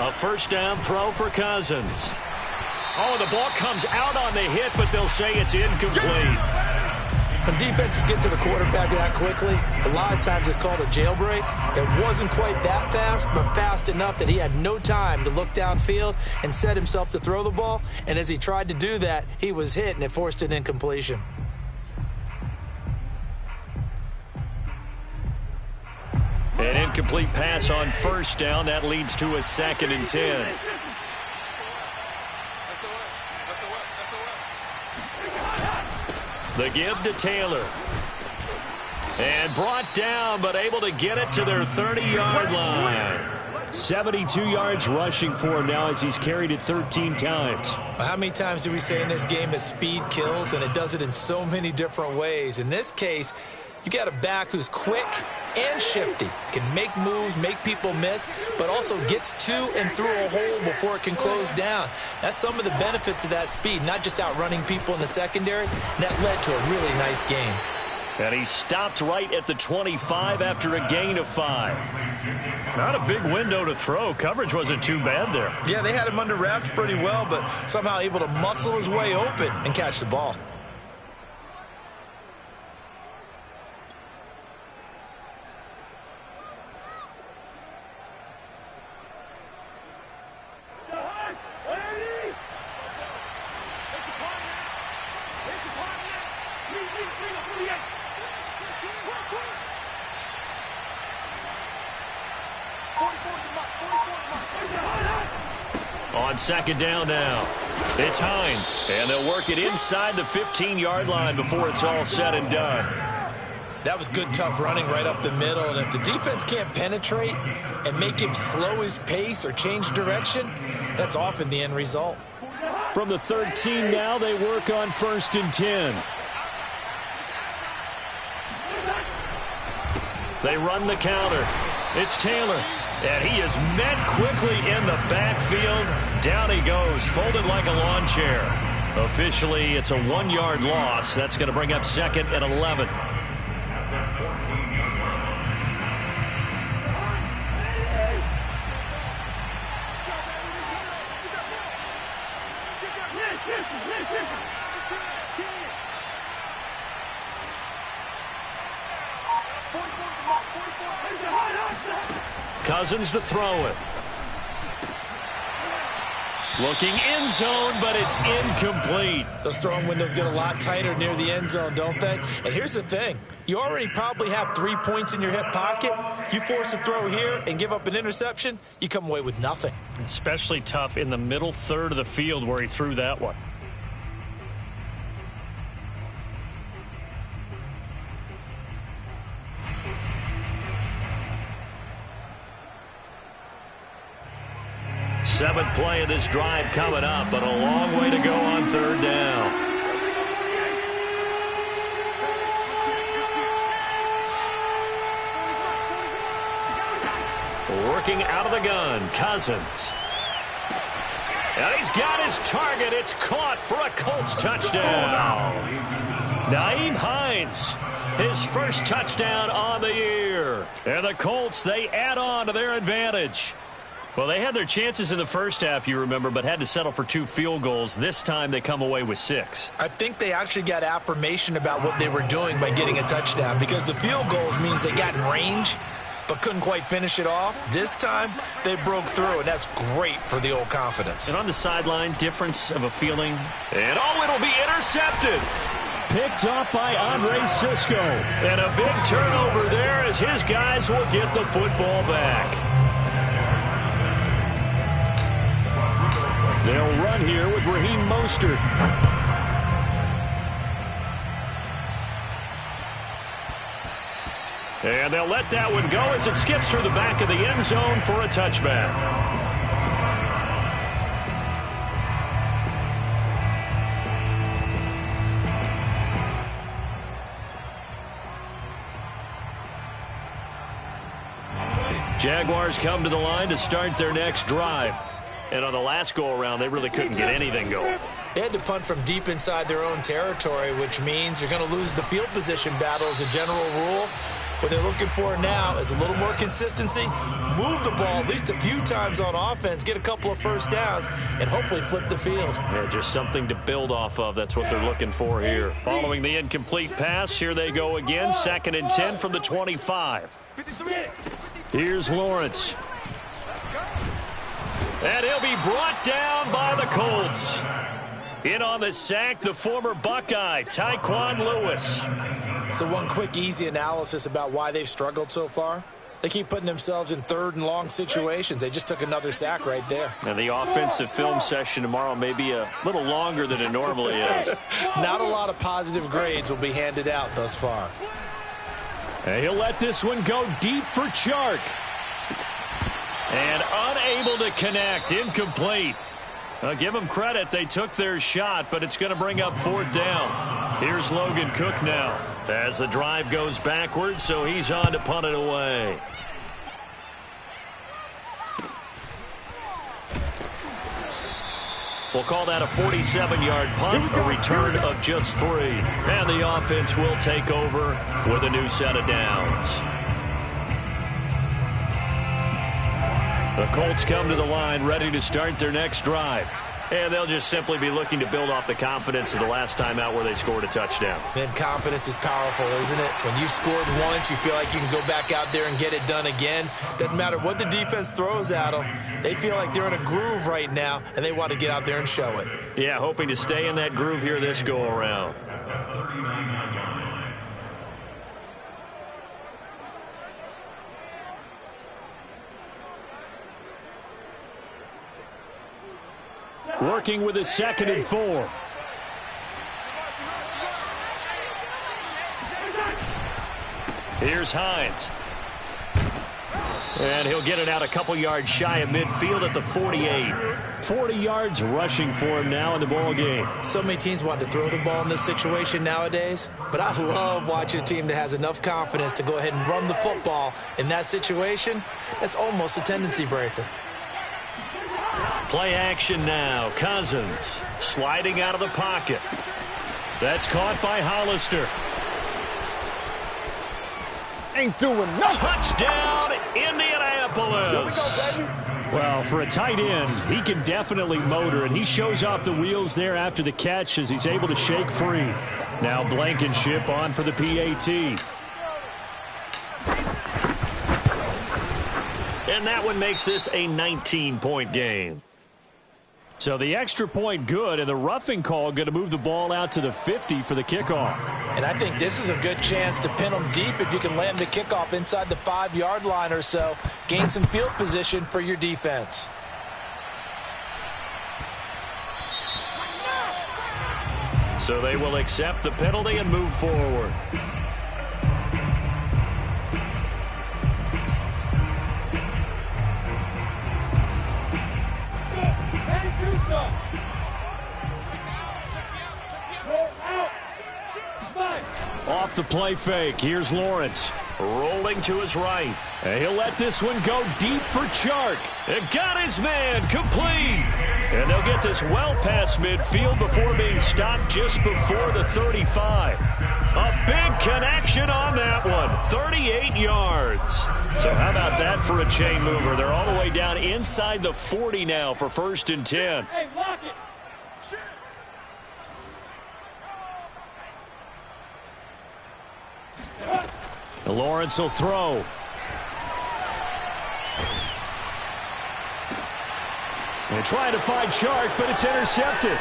A first down throw for Cousins. Oh, the ball comes out on the hit, but they'll say it's incomplete. When defenses get to the quarterback that quickly, a lot of times it's called a jailbreak. It wasn't quite that fast, but fast enough that he had no time to look downfield and set himself to throw the ball. And as he tried to do that, he was hit, and it forced an incompletion. An incomplete pass on first down. That leads to a 2nd and 10. The give to Taylor. And brought down, but able to get it to their 30-yard line. 72 yards rushing for him now as he's carried it 13 times. How many times do we say in this game that speed kills, and it does it in so many different ways? In this case, you got a back who's quick and shifty, can make moves, make people miss, but also gets to and through a hole before it can close down. That's some of the benefits of that speed, not just outrunning people in the secondary. That led to a really nice game. And he stopped right at the 25 after a gain of 5. Not a big window to throw. Coverage wasn't too bad there. Yeah, they had him under wraps pretty well, but somehow able to muscle his way open and catch the ball. On second down now, it's Hines, and they'll work it inside the 15-yard line before it's all said and done. That was good, tough running right up the middle, and if the defense can't penetrate and make him slow his pace or change direction, that's often the end result. From the 13 now, they work on 1st and 10. They run the counter. It's Taylor. And he is met quickly in the backfield. Down he goes, folded like a lawn chair. Officially, it's a 1-yard loss. That's going to bring up 2nd and 11. Cousins to throw it. Looking end zone, but it's incomplete. Those throwing windows get a lot tighter near the end zone, don't they? And here's the thing. You already probably have 3 points in your hip pocket. You force a throw here and give up an interception, you come away with nothing. Especially tough in the middle third of the field where he threw that one. Seventh play of this drive coming up, but a long way to go on 3rd down. Working out of the gun, Cousins. And he's got his target. It's caught for a Colts touchdown. Nyheim Hines, his first touchdown on the year. And the Colts, they add on to their advantage. Well, they had their chances in the first half, you remember, but had to settle for 2 field goals. This time they come away with 6. I think they actually got affirmation about what they were doing by getting a touchdown, because the field goals means they got in range but couldn't quite finish it off. This time they broke through, and that's great for the old confidence. And on the sideline, difference of a feeling. And oh, it'll be intercepted. Picked off by Andre Cisco. And a big turnover there as his guys will get the football back. They'll run here with Raheem Mostert. And they'll let that one go as it skips through the back of the end zone for a touchback. Jaguars come to the line to start their next drive. And on the last go-around, they really couldn't get anything going. They had to punt from deep inside their own territory, which means you're going to lose the field position battle as a general rule. What they're looking for now is a little more consistency, move the ball at least a few times on offense, get a couple of first downs, and hopefully flip the field. Yeah, just something to build off of. That's what they're looking for here. Following the incomplete pass, here they go again. 2nd and 10 from the 25. Here's Lawrence. And he'll be brought down by the Colts. In on the sack, the former Buckeye, Tyquan Lewis. So one quick, easy analysis about why they've struggled so far. They keep putting themselves in 3rd and long situations. They just took another sack right there. And the offensive film session tomorrow may be a little longer than it normally is. Not a lot of positive grades will be handed out thus far. And he'll let this one go deep for Chark. And unable to connect, incomplete. Give them credit, they took their shot, but it's going to bring up 4th down. Here's Logan Cook now as the drive goes backwards, so he's on to punt it away. We'll call that a 47-yard punt, a return of just 3. And the offense will take over with a new set of downs. The Colts come to the line ready to start their next drive. And they'll just simply be looking to build off the confidence of the last time out where they scored a touchdown. Man, confidence is powerful, isn't it? When you've scored once, you feel like you can go back out there and get it done again. Doesn't matter what the defense throws at them. They feel like they're in a groove right now, and they want to get out there and show it. Yeah, hoping to stay in that groove here this go-around. Working with a 2nd and 4. Here's Hines. And he'll get it out a couple yards shy of midfield at the 48. 40 yards rushing for him now in the ball game. So many teams want to throw the ball in this situation nowadays, but I love watching a team that has enough confidence to go ahead and run the football in that situation. That's almost a tendency breaker. Play action now. Cousins sliding out of the pocket. That's caught by Hollister. Ain't doing nothing. Touchdown, Indianapolis. Here we go, baby. Well, for a tight end, he can definitely motor, and he shows off the wheels there after the catch as he's able to shake free. Now Blankenship on for the PAT. And that one makes this a 19-point game. So the extra point good, and the roughing call going to move the ball out to the 50 for the kickoff. And I think this is a good chance to pin them deep if you can land the kickoff inside the 5-yard line or so. Gain some field position for your defense. So they will accept the penalty and move forward. Off the play fake, here's Lawrence. Rolling to his right. And he'll let this one go deep for Chark. And got his man complete. And they'll get this well past midfield before being stopped just before the 35. A big connection on that one. 38 yards. So how about that for a chain mover? They're all the way down inside the 40 now for 1st and 10. Hey, lock it. Lawrence will throw. And trying to find Chark, but it's intercepted.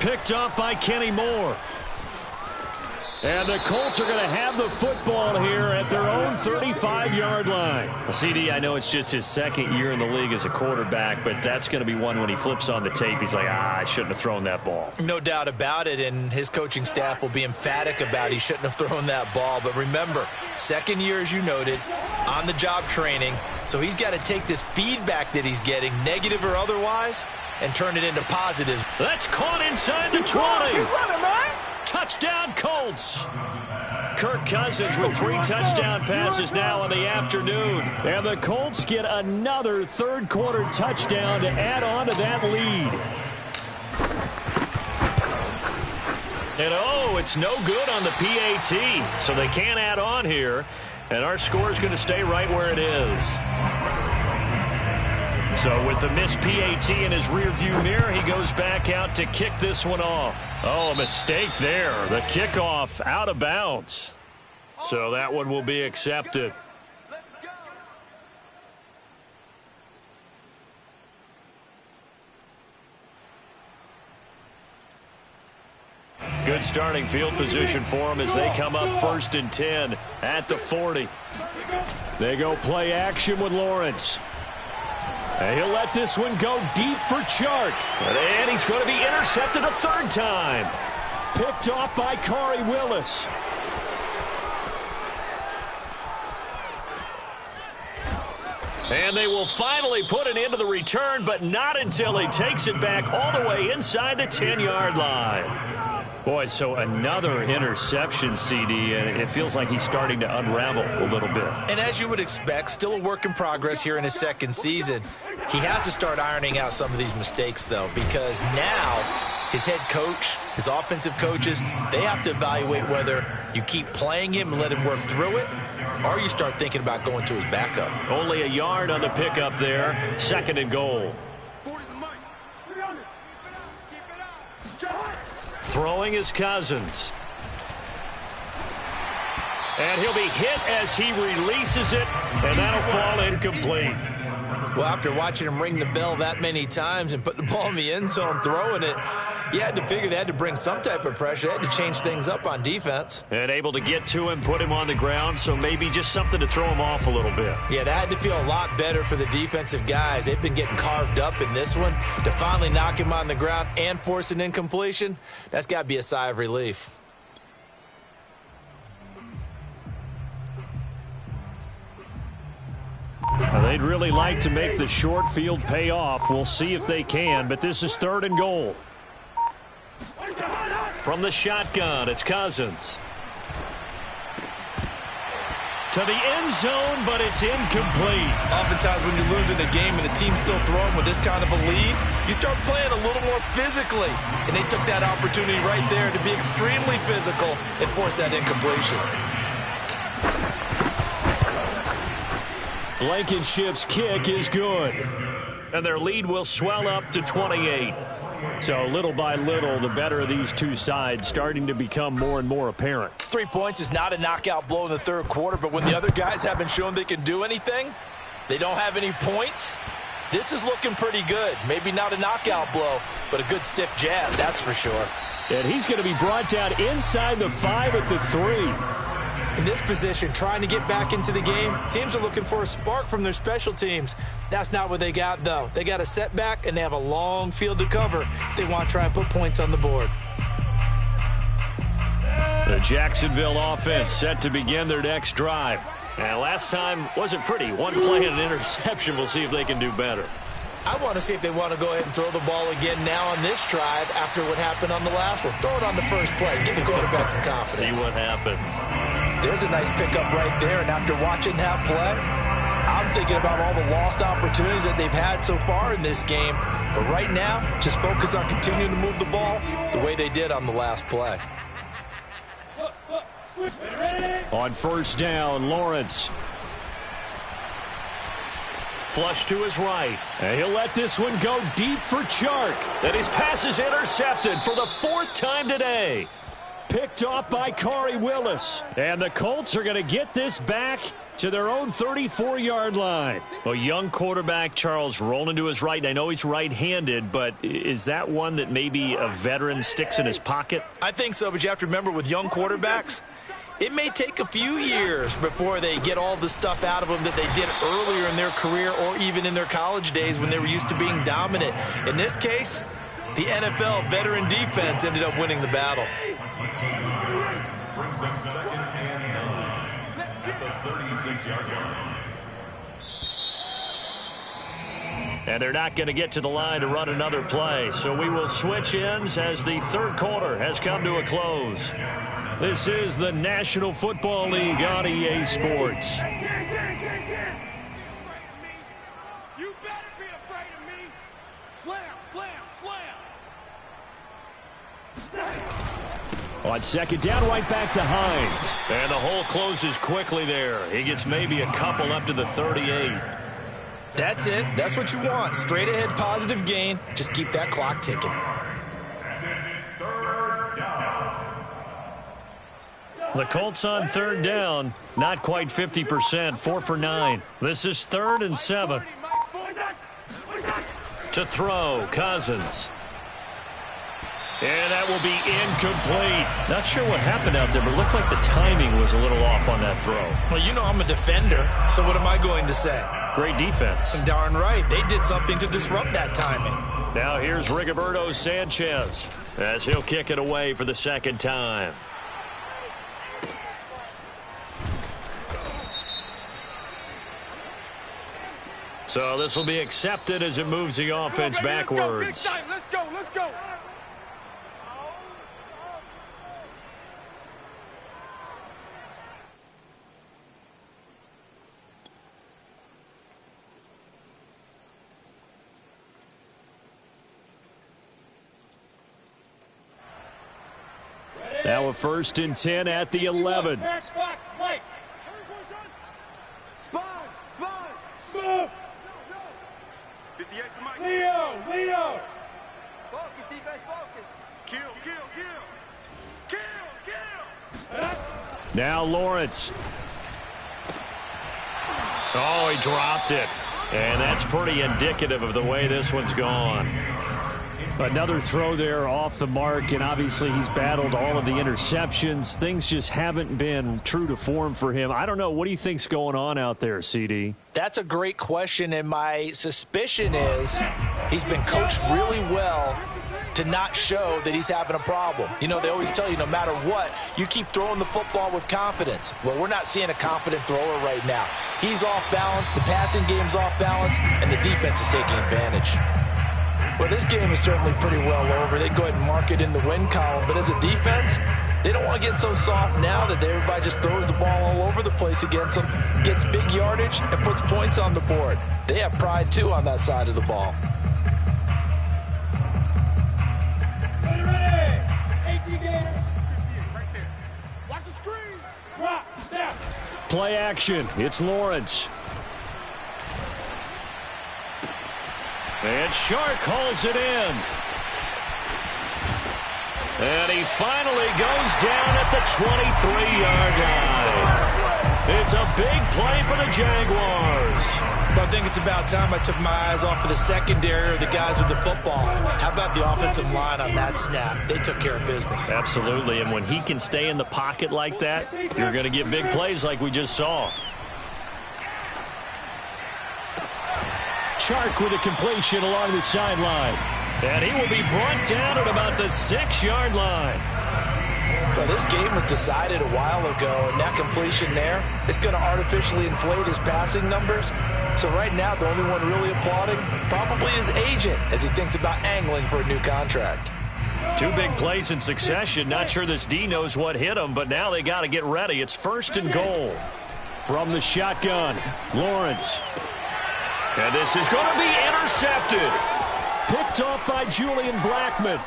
Picked up by Kenny Moore. And the Colts are going to have the football here at their own 35-yard line. CD, I know it's just his 2nd year in the league as a quarterback, but that's going to be one when he flips on the tape. He's like, I shouldn't have thrown that ball. No doubt about it, and his coaching staff will be emphatic about he shouldn't have thrown that ball. But remember, 2nd year, as you noted, on-the-job training. So he's got to take this feedback that he's getting, negative or otherwise, and turn it into positives. That's caught inside the 20. Keep running, man. Touchdown, Colts. Kirk Cousins with 3 touchdown passes now in the afternoon. And the Colts get another third-quarter touchdown to add on to that lead. And, oh, it's no good on the PAT, so they can't add on here. And our score is going to stay right where it is. So with the missed PAT in his rearview mirror, he goes back out to kick this one off. Oh, a mistake there. The kickoff out of bounds. So that one will be accepted. Good starting field position for them as they come up 1st and 10 at the 40. They go play action with Lawrence. And he'll let this one go deep for Chark. And he's going to be intercepted a 3rd time. Picked off by Corey Willis. And they will finally put it into the return, but not until he takes it back all the way inside the 10-yard line. Boy, so another interception, CD, and it feels like he's starting to unravel a little bit. And as you would expect, still a work in progress here in his 2nd season. He has to start ironing out some of these mistakes, though, because now his head coach, his offensive coaches, they have to evaluate whether you keep playing him and let him work through it, or you start thinking about going to his backup. Only a yard on the pickup there, 2nd and goal. Throwing is Cousins. And he'll be hit as he releases it, and that'll fall incomplete. Well, after watching him ring the bell that many times and put the ball in the end zone throwing it, you had to figure they had to bring some type of pressure. They had to change things up on defense. And able to get to him, put him on the ground, so maybe just something to throw him off a little bit. Yeah, that had to feel a lot better for the defensive guys. They've been getting carved up in this one. To finally knock him on the ground and force an incompletion, that's got to be a sigh of relief. They'd really like to make the short field pay off. We'll see if they can, but this is 3rd and goal. From the shotgun, it's Cousins. To the end zone, but it's incomplete. Oftentimes when you're losing a game and the team's still throwing with this kind of a lead, you start playing a little more physically. And they took that opportunity right there to be extremely physical and force that incompletion. Blankenship's kick is good. And their lead will swell up to 28. So little by little, the better of these two sides starting to become more and more apparent. 3 points is not a knockout blow in the 3rd quarter, but when the other guys haven't shown they can do anything, they don't have any points, this is looking pretty good. Maybe not a knockout blow, but a good stiff jab, that's for sure. And he's going to be brought down inside the 5 at the 3. In this position, trying to get back into the game, teams are looking for a spark from their special teams. That's not what they got, though. They got a setback, and they have a long field to cover if they want to try and put points on the board. The Jacksonville offense set to begin their next drive. And last time wasn't pretty. One play and an interception. We'll see if they can do better. I want to see if they want to go ahead and throw the ball again now on this drive after what happened on the last one. Throw it on the first play. Give the quarterback some confidence. See what happens. There's a nice pickup right there, and after watching that play, I'm thinking about all the lost opportunities that they've had so far in this game. But right now, just focus on continuing to move the ball the way they did on the last play. On 1st down, Lawrence. Flush to his right. And he'll let this one go deep for Chark. And his pass is intercepted for the 4th time today. Picked off by Corey Willis. And the Colts are going to get this back to their own 34-yard line. A young quarterback, Charles, rolling to his right. And I know he's right-handed, but is that one that maybe a veteran sticks in his pocket? I think so, but you have to remember with young quarterbacks, it may take a few years before they get all the stuff out of them that they did earlier in their career or even in their college days when they were used to being dominant. In this case, the NFL veteran defense ended up winning the battle. Brings up 2nd and 9 at the 36-yard line. And they're not going to get to the line to run another play. So we will switch ends as the third quarter has come to a close. This is the National Football League on EA Sports. You better be afraid of me. Slam, slam, slam. On second down, right back to Hines. And the hole closes quickly there. He gets maybe a couple up to the 38. That's it. That's what you want. Straight ahead, positive gain. Just keep that clock ticking. And it's third down. The Colts on third down. Not quite 50%. 4 for 9. This is 3rd and 7. To throw, Cousins. And that will be incomplete. Not sure what happened out there, but it looked like the timing was a little off on that throw. Well, you know I'm a defender, so what am I going to say? Great defense. Darn right. They did something to disrupt that timing. Now here's Rigoberto Sanchez as he'll kick it away for the second time. So this will be accepted as it moves the offense backwards. Let's go, let's go. Now a 1st and 10 at the 11. Matchbox lights. Sponge, smoke. 58 to Mike. Leo. Focus, defense, focus. Kill. Now Lawrence. Oh, he dropped it. And that's pretty indicative of the way this one's gone. Another throw there off the mark, and obviously he's battled all of the interceptions. Things just haven't been true to form for him. I don't know. What do you think's going on out there, CD? That's a great question, and my suspicion is he's been coached really well to not show that he's having a problem. You know, they always tell you no matter what, you keep throwing the football with confidence. Well, we're not seeing a confident thrower right now. He's off balance, the passing game's off balance, and the defense is taking advantage. Well, this game is certainly pretty well over. They can go ahead and mark it in the win column. But as a defense, they don't want to get so soft now that everybody just throws the ball all over the place against them, gets big yardage, and puts points on the board. They have pride, too, on that side of the ball. Ready. 18 gainer. Right there. Watch the screen. Drop, step. Play action. It's Lawrence. And Shark hauls it in. And he finally goes down at the 23-yard line. It's a big play for the Jaguars. But I think it's about time I took my eyes off of the secondary or the guys with the football. How about the offensive line on that snap? They took care of business. Absolutely, and when he can stay in the pocket like that, you're going to get big plays like we just saw. Chark with a completion along the sideline. And he will be brought down at about the 6-yard line. Well, this game was decided a while ago, and that completion there is going to artificially inflate his passing numbers. So right now, the only one really applauding probably his agent as he thinks about angling for a new contract. 2 big plays in succession. Not sure this D knows what hit him, but now they got to get ready. It's 1st and goal. From the shotgun, Lawrence. And this is going to be intercepted. Picked off by Julian Blackmon.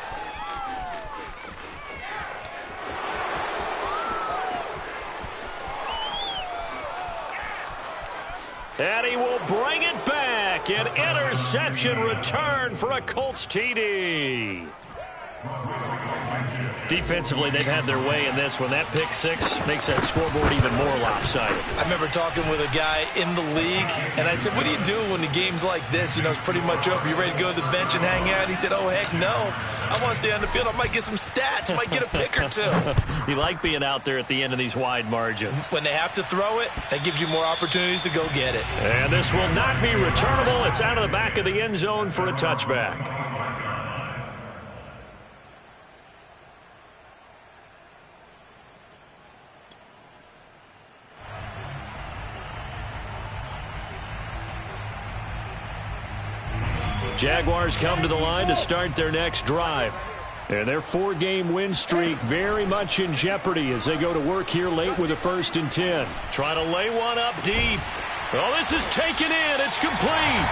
And he will bring it back. An interception return for a Colts TD. Defensively, they've had their way in this one. That pick 6 makes that scoreboard even more lopsided. I remember talking with a guy in the league, and I said, what do you do when the game's like this? You know, it's pretty much over. You ready to go to the bench and hang out? He said, oh, heck no. I want to stay on the field. I might get some stats. Might get a pick or 2. You like being out there at the end of these wide margins. When they have to throw it, that gives you more opportunities to go get it. And this will not be returnable. It's out of the back of the end zone for a touchback. Jaguars come to the line to start their next drive. And their 4-game win streak very much in jeopardy as they go to work here late with a 1st and 10. Trying to lay one up deep. Oh, this is taken in. It's complete.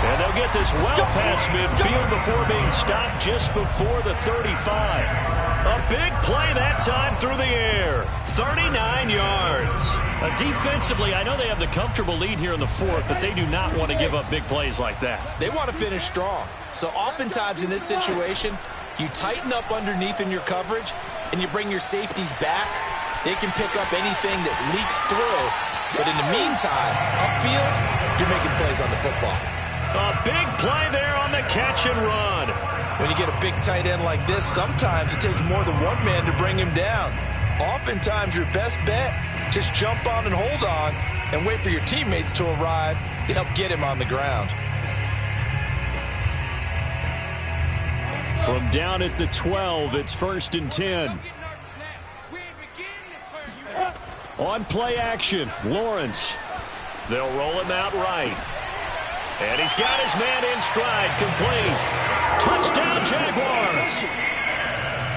And they'll get this well past midfield before being stopped just before the 35. A big play that time through the air. 39 yards. Defensively, I know they have the comfortable lead here in the 4th, but they do not want to give up big plays like that. They want to finish strong. So oftentimes in this situation, you tighten up underneath in your coverage, and you bring your safeties back. They can pick up anything that leaks through. But in the meantime, upfield, you're making plays on the football. A big play there on the catch and run. When you get a big tight end like this, sometimes it takes more than one man to bring him down. Oftentimes, your best bet, just jump on and hold on and wait for your teammates to arrive to help get him on the ground. From down at the 12, it's 1st and 10. On play action, Lawrence. They'll roll him out right. And he's got his man in stride, complete. Touchdown, Jaguars.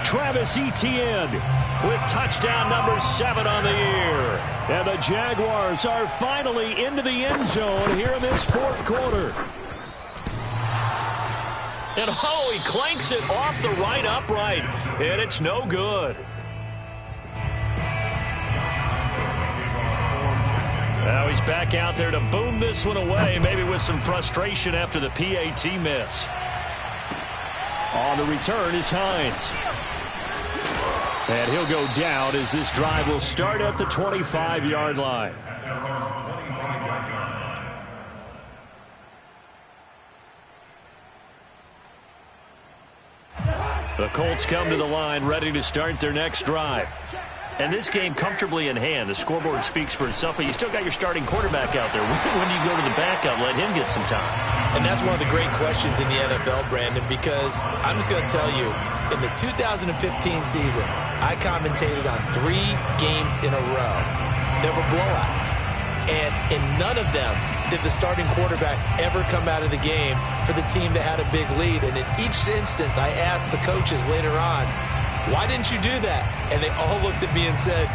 Travis Etienne with touchdown number 7 on the year. And the Jaguars are finally into the end zone here in this 4th quarter. And oh, he clanks it off the right upright. And it's no good. Now he's back out there to boom this one away, maybe with some frustration after the PAT miss. On the return is Hines. And he'll go down as this drive will start at the 25-yard line. The Colts come to the line ready to start their next drive. And this game comfortably in hand. The scoreboard speaks for itself, but you still got your starting quarterback out there. When do you go to the backup, let him get some time? And that's one of the great questions in the NFL, Brandon, because I'm just going to tell you, in the 2015 season, I commentated on 3 games in a row. There were blowouts. And in none of them did the starting quarterback ever come out of the game for the team that had a big lead. And in each instance, I asked the coaches later on, why didn't you do that? And they all looked at me and said,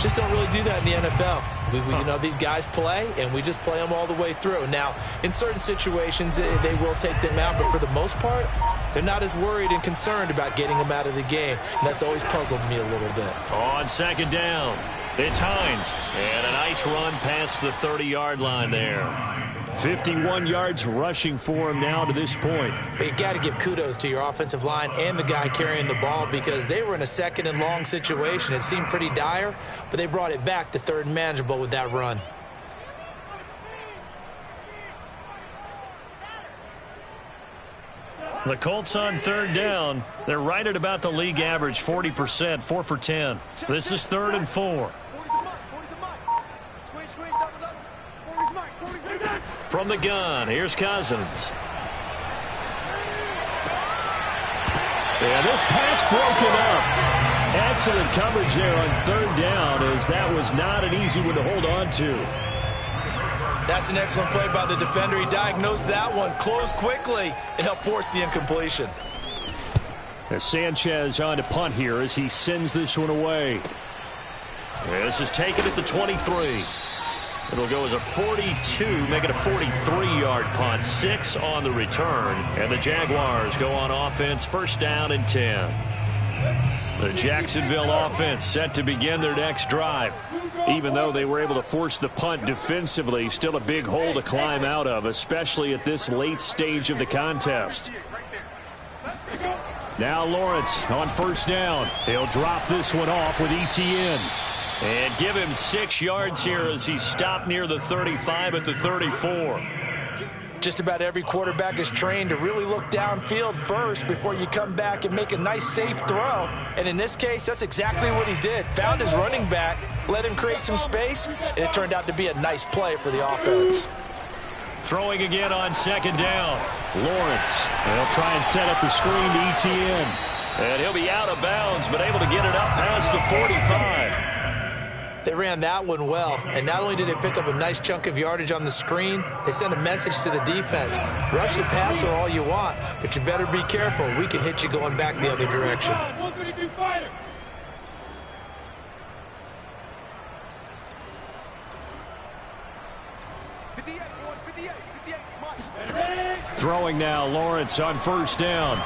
just don't really do that in the NFL. You know, these guys play, and we just play them all the way through. Now, in certain situations, they will take them out, but for the most part, they're not as worried and concerned about getting them out of the game. And that's always puzzled me a little bit. On 2nd down, it's Hines. And a nice run past the 30-yard line there. 51 yards rushing for him now to this point. But you got to give kudos to your offensive line and the guy carrying the ball because they were in a 2nd and long situation. It seemed pretty dire, but they brought it back to 3rd and manageable with that run. The Colts on 3rd down. They're right at about the league average, 40%, 4 for 10. This is 3rd and 4. From the gun, here's Cousins. And this pass broken up. Excellent coverage there on 3rd down, as that was not an easy one to hold on to. That's an excellent play by the defender. He diagnosed that one, closed quickly, and helped force the incompletion. As Sanchez on to punt here as he sends this one away. This is taken at the 23. It'll go as a 42, make it a 43-yard punt, 6 on the return. And the Jaguars go on offense, 1st down and 10. The Jacksonville offense set to begin their next drive. Even though they were able to force the punt defensively, still a big hole to climb out of, especially at this late stage of the contest. Now Lawrence on 1st down. He'll drop this one off with Etienne. And give him 6 yards here as he stopped near the 35 at the 34. Just about every quarterback is trained to really look downfield first before you come back and make a nice, safe throw. And in this case, that's exactly what he did. Found his running back, let him create some space, and it turned out to be a nice play for the offense. Throwing again on 2nd down. Lawrence. They'll try and set up the screen to Etienne. And he'll be out of bounds, but able to get it up past the 45. They ran that one well, and not only did they pick up a nice chunk of yardage on the screen, they sent a message to the defense. Rush the passer all you want, but you better be careful. We can hit you going back the other direction. 132 fighters. Throwing now, Lawrence on first down.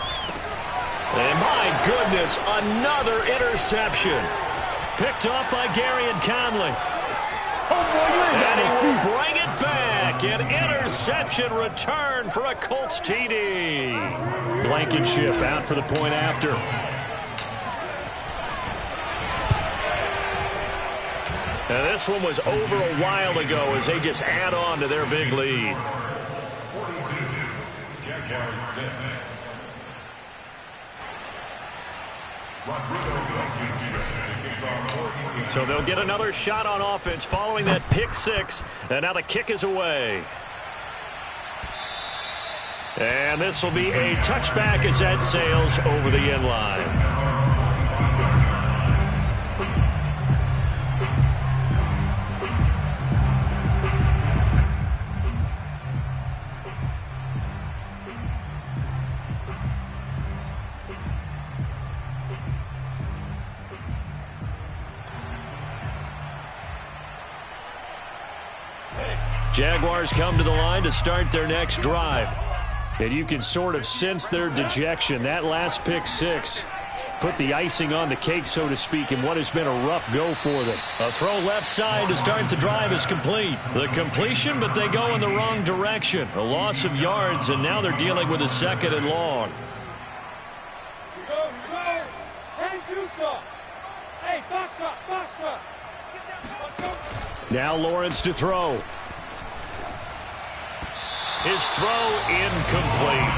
And my goodness, another interception. Picked off by Gary and Conley. And he will bring it back. An interception return for a Colts TD. Blankenship out for the point after. Now this one was over a while ago as they just add on to their big lead. 42, Jaguars 6. So they'll get another shot on offense following that pick six. And now the kick is away. And this will be a touchback as that sails over the end line. Jaguars come to the line to start their next drive. And you can sort of sense their dejection. That last pick six put the icing on the cake, so to speak, in what has been a rough go for them. A throw left side to start the drive is complete. The completion, but they go in the wrong direction. A loss of yards, and now they're dealing with a second and long. Go. 10-2 stop. Hey, box stop. Now Lawrence to throw. His throw incomplete.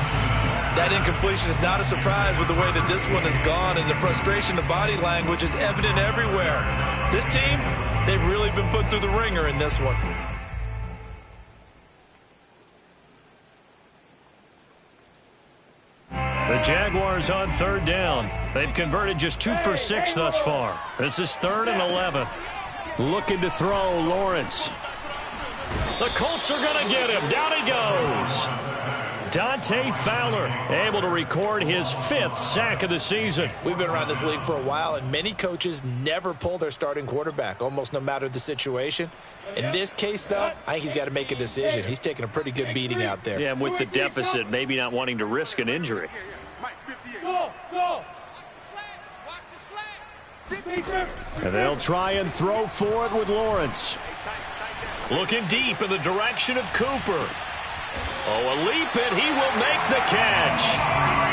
That incompletion is not a surprise with the way that this one has gone, and the frustration of body language is evident everywhere. This team, they've really been put through the ringer in this one. The Jaguars on third down. They've converted just 2 for 6 thus far. This is 3rd and 11. Looking to throw, Lawrence. The Colts are going to get him. Down he goes. Dante Fowler able to record his 5th sack of the season. We've been around this league for a while, and many coaches never pull their starting quarterback, almost no matter the situation. In this case, though, I think he's got to make a decision. He's taking a pretty good beating out there. Yeah, and with the deficit, maybe not wanting to risk an injury. Go. And they'll try and throw for it with Lawrence. Looking deep in the direction of Cooper. Oh, a leap, and he will make the catch.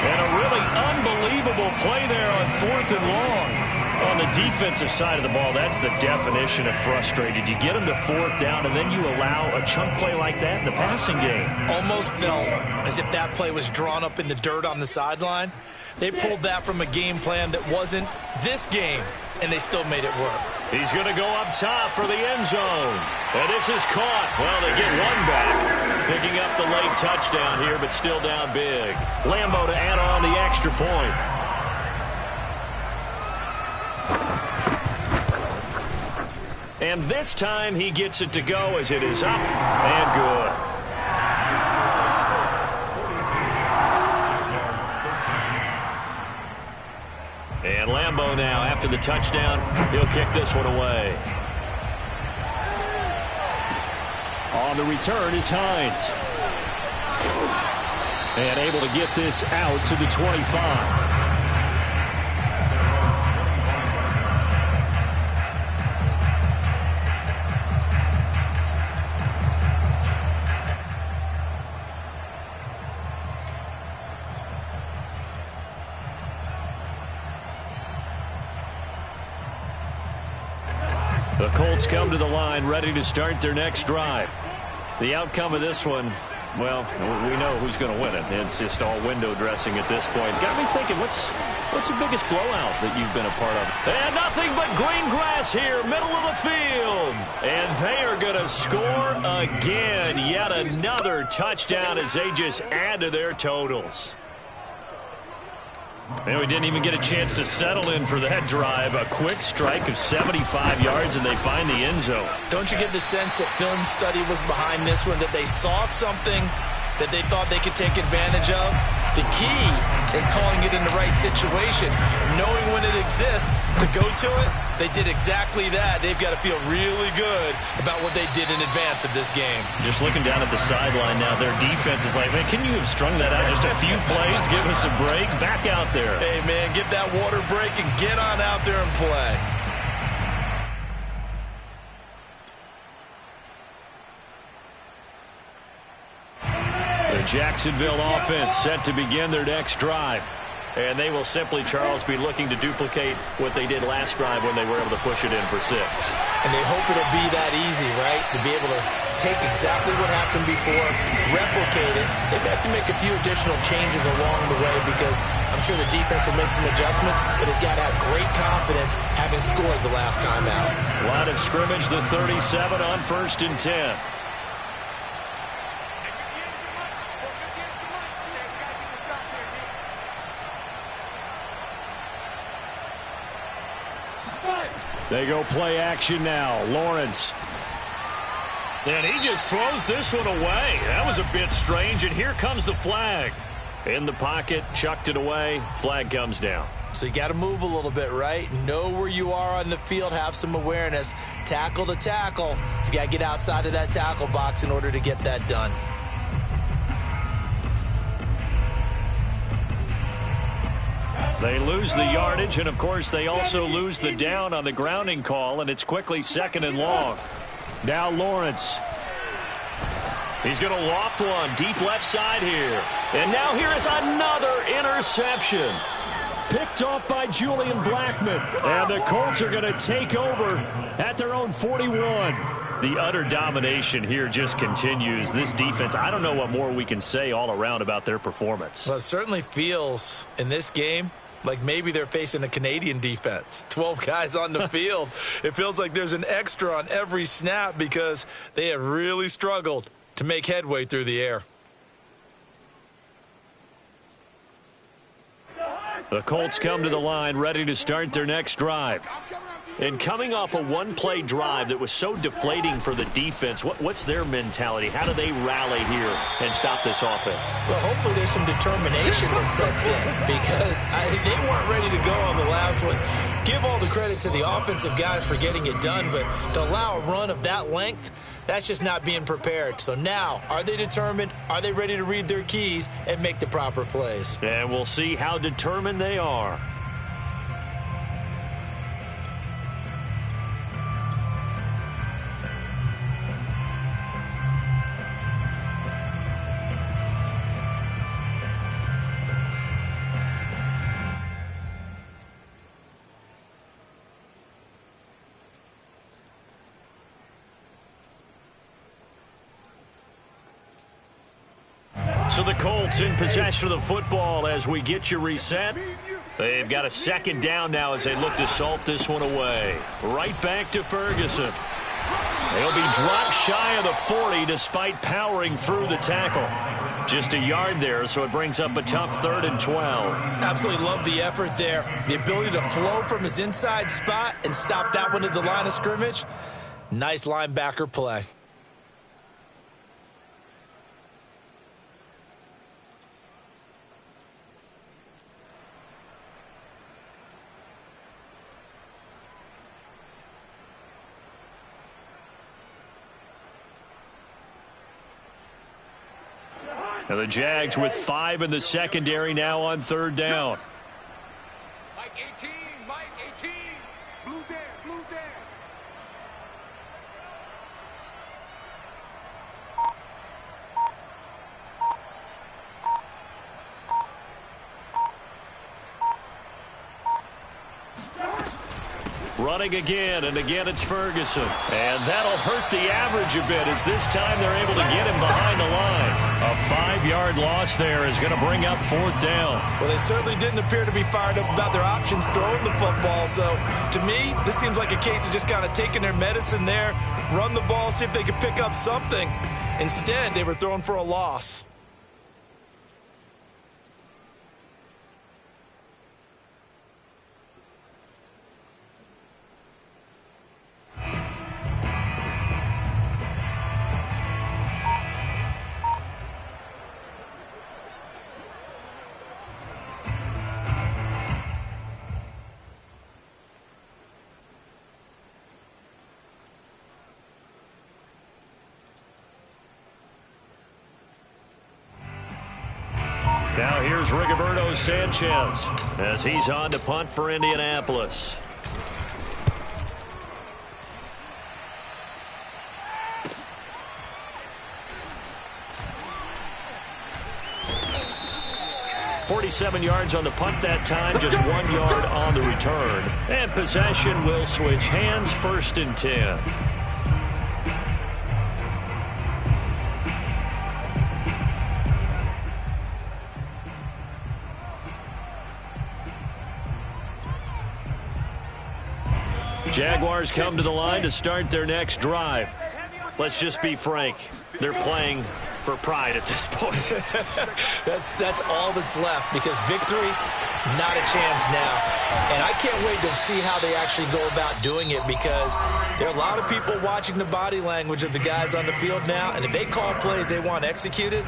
And a really unbelievable play there on 4th and long. On the defensive side of the ball, that's the definition of frustrated. You get them to 4th down, and then you allow a chunk play like that in the passing game. Almost felt as if that play was drawn up in the dirt on the sideline. They pulled that from a game plan that wasn't this game, and they still made it work. He's going to go up top for the end zone. And this is caught. Well, they get one back. Picking up the late touchdown here, but still down big. Lambo to add on the extra point. And this time he gets it to go as it is up and good. And Lambo now, after the touchdown, he'll kick this one away. On the return is Hines. And able to get this out to the 25. The Colts come to the line ready to start their next drive. The outcome of this one, well, we know who's going to win it. It's just all window dressing at this point. Got me thinking, what's the biggest blowout that you've been a part of? And nothing but green grass here, middle of the field. And they are going to score again. Yet another touchdown as they just add to their totals. And we didn't even get a chance to settle in for that drive. A quick strike of 75 yards, and they find the end zone. Don't you get the sense that film study was behind this one, that they saw something that they thought they could take advantage of? The key is calling it in the right situation, knowing when it exists to go to it. They did exactly that. They've got to feel really good about what they did in advance of this game. Just looking down at the sideline now, their defense is like, man, can you have strung that out just a few plays? Give us a break. Back out there. Hey, man, give that water break and get on out there and play. The Jacksonville offense set to begin their next drive. And they will simply, Charles, be looking to duplicate what they did last drive when they were able to push it in for 6. And they hope it'll be that easy, right? To be able to take exactly what happened before, replicate it. They have to make a few additional changes along the way because I'm sure the defense will make some adjustments, but they've got to have great confidence having scored the last time out. Line of scrimmage, the 37 on 1st and 10. They go play action now. Lawrence. And he just throws this one away. That was a bit strange, and here comes the flag. In the pocket, chucked it away. Flag comes down. So you got to move a little bit, right? Know where you are on the field. Have some awareness. Tackle to tackle. You got to get outside of that tackle box in order to get that done. They lose the yardage, and, of course, they also lose the down on the grounding call, and it's quickly 2nd and long. Now Lawrence. He's going to loft one deep left side here. And now here is another interception. Picked off by Julian Blackmon. And the Colts are going to take over at their own 41. The utter domination here just continues. This defense, I don't know what more we can say all around about their performance. Well, it certainly feels in this game like maybe they're facing a Canadian defense. 12 guys on the field. It feels like there's an extra on every snap because they have really struggled to make headway through the air. The Colts come to the line ready to start their next drive. And coming off a one-play drive that was so deflating for the defense, what's their mentality? How do they rally here and stop this offense? Well, hopefully there's some determination that sets in because they weren't ready to go on the last one. Give all the credit to the offensive guys for getting it done, but to allow a run of that length, that's just not being prepared. So now, are they determined? Are they ready to read their keys and make the proper plays? And we'll see how determined they are. So the Colts in possession of the football as we get you reset. They've got a 2nd down now as they look to salt this one away. Right back to Ferguson. They'll be dropped shy of the 40 despite powering through the tackle. Just a yard there, so it brings up a tough 3rd and 12. Absolutely love the effort there. The ability to flow from his inside spot and stop that one at the line of scrimmage. Nice linebacker play. Now the Jags with 5 in the secondary now on 3rd down. Mike 18, Mike 18. Blue Dan, Blue Dan. Running again, and again it's Ferguson. And that'll hurt the average a bit as this time they're able to get him behind the line. A 5-yard loss there is going to bring up 4th down. Well, they certainly didn't appear to be fired up about their options throwing the football. So, to me, this seems like a case of just kind of taking their medicine there, run the ball, see if they could pick up something. Instead, they were throwing for a loss. Now here's Rigoberto Sanchez as he's on to punt for Indianapolis. .47 yards on the punt that time, just 1 yard on the return. And possession will switch hands, 1st and 10. Jaguars come to the line to start their next drive. Let's just be frank. They're playing for pride at this point. That's all that's left, because victory, not a chance now. And I can't wait to see how they actually go about doing it, because there are a lot of people watching the body language of the guys on the field now, and if they call plays they want executed,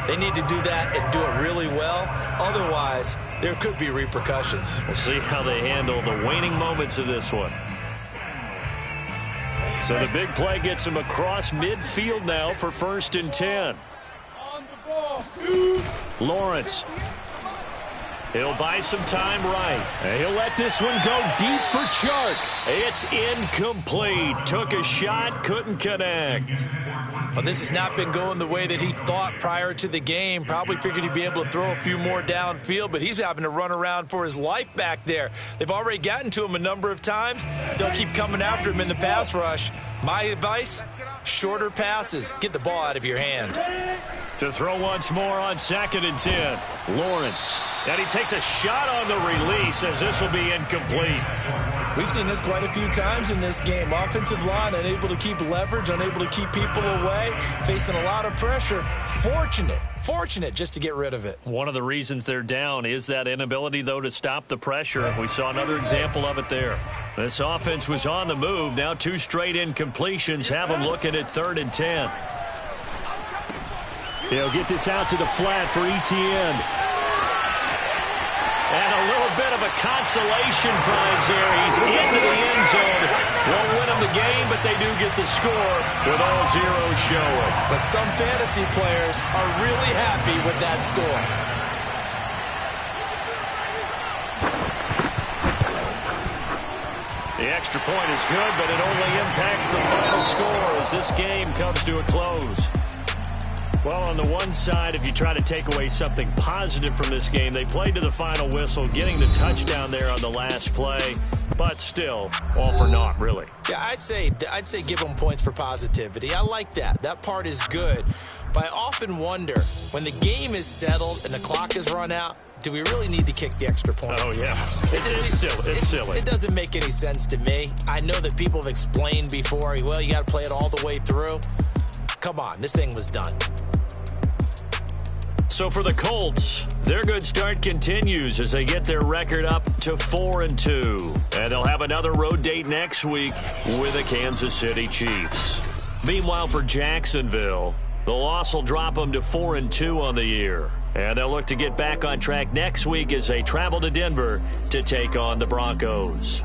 they need to do that and do it really well. Otherwise, there could be repercussions. We'll see how they handle the waning moments of this one. So the big play gets him across midfield now for 1st and 10. Lawrence. He'll buy some time right. And he'll let this one go deep for Chark. It's incomplete. Took a shot, couldn't connect. Well, this has not been going the way that he thought prior to the game. Probably figured he'd be able to throw a few more downfield, but he's having to run around for his life back there. They've already gotten to him a number of times. They'll keep coming after him in the pass rush. My advice, shorter passes. Get the ball out of your hand. To throw once more on 2nd and 10. Lawrence. And he takes a shot on the release as this will be incomplete. We've seen this quite a few times in this game. Offensive line unable to keep leverage, unable to keep people away, facing a lot of pressure. Fortunate just to get rid of it. One of the reasons they're down is that inability, though, to stop the pressure. We saw another example of it there. This offense was on the move. Now 2 straight incompletions have them looking at 3rd and 10. He'll get this out to the flat for Etienne. And a little bit of a consolation prize there. He's into the end zone. Won't win them the game, but they do get the score with all zeros showing. But some fantasy players are really happy with that score. The extra point is good, but it only impacts the final score as this game comes to a close. Well, on the one side, if you try to take away something positive from this game, they played to the final whistle, getting the touchdown there on the last play, but still, all for naught, really. Yeah, I'd say give them points for positivity. I like that. That part is good. But I often wonder, when the game is settled and the clock is run out, do we really need to kick the extra point? Oh, yeah. It's silly. It doesn't make any sense to me. I know that people have explained before, well, you got to play it all the way through. Come on, this thing was done. So for the Colts, their good start continues as they get their record up to 4-2. And they'll have another road date next week with the Kansas City Chiefs. Meanwhile, for Jacksonville, the loss will drop them to 4-2 on the year. And they'll look to get back on track next week as they travel to Denver to take on the Broncos.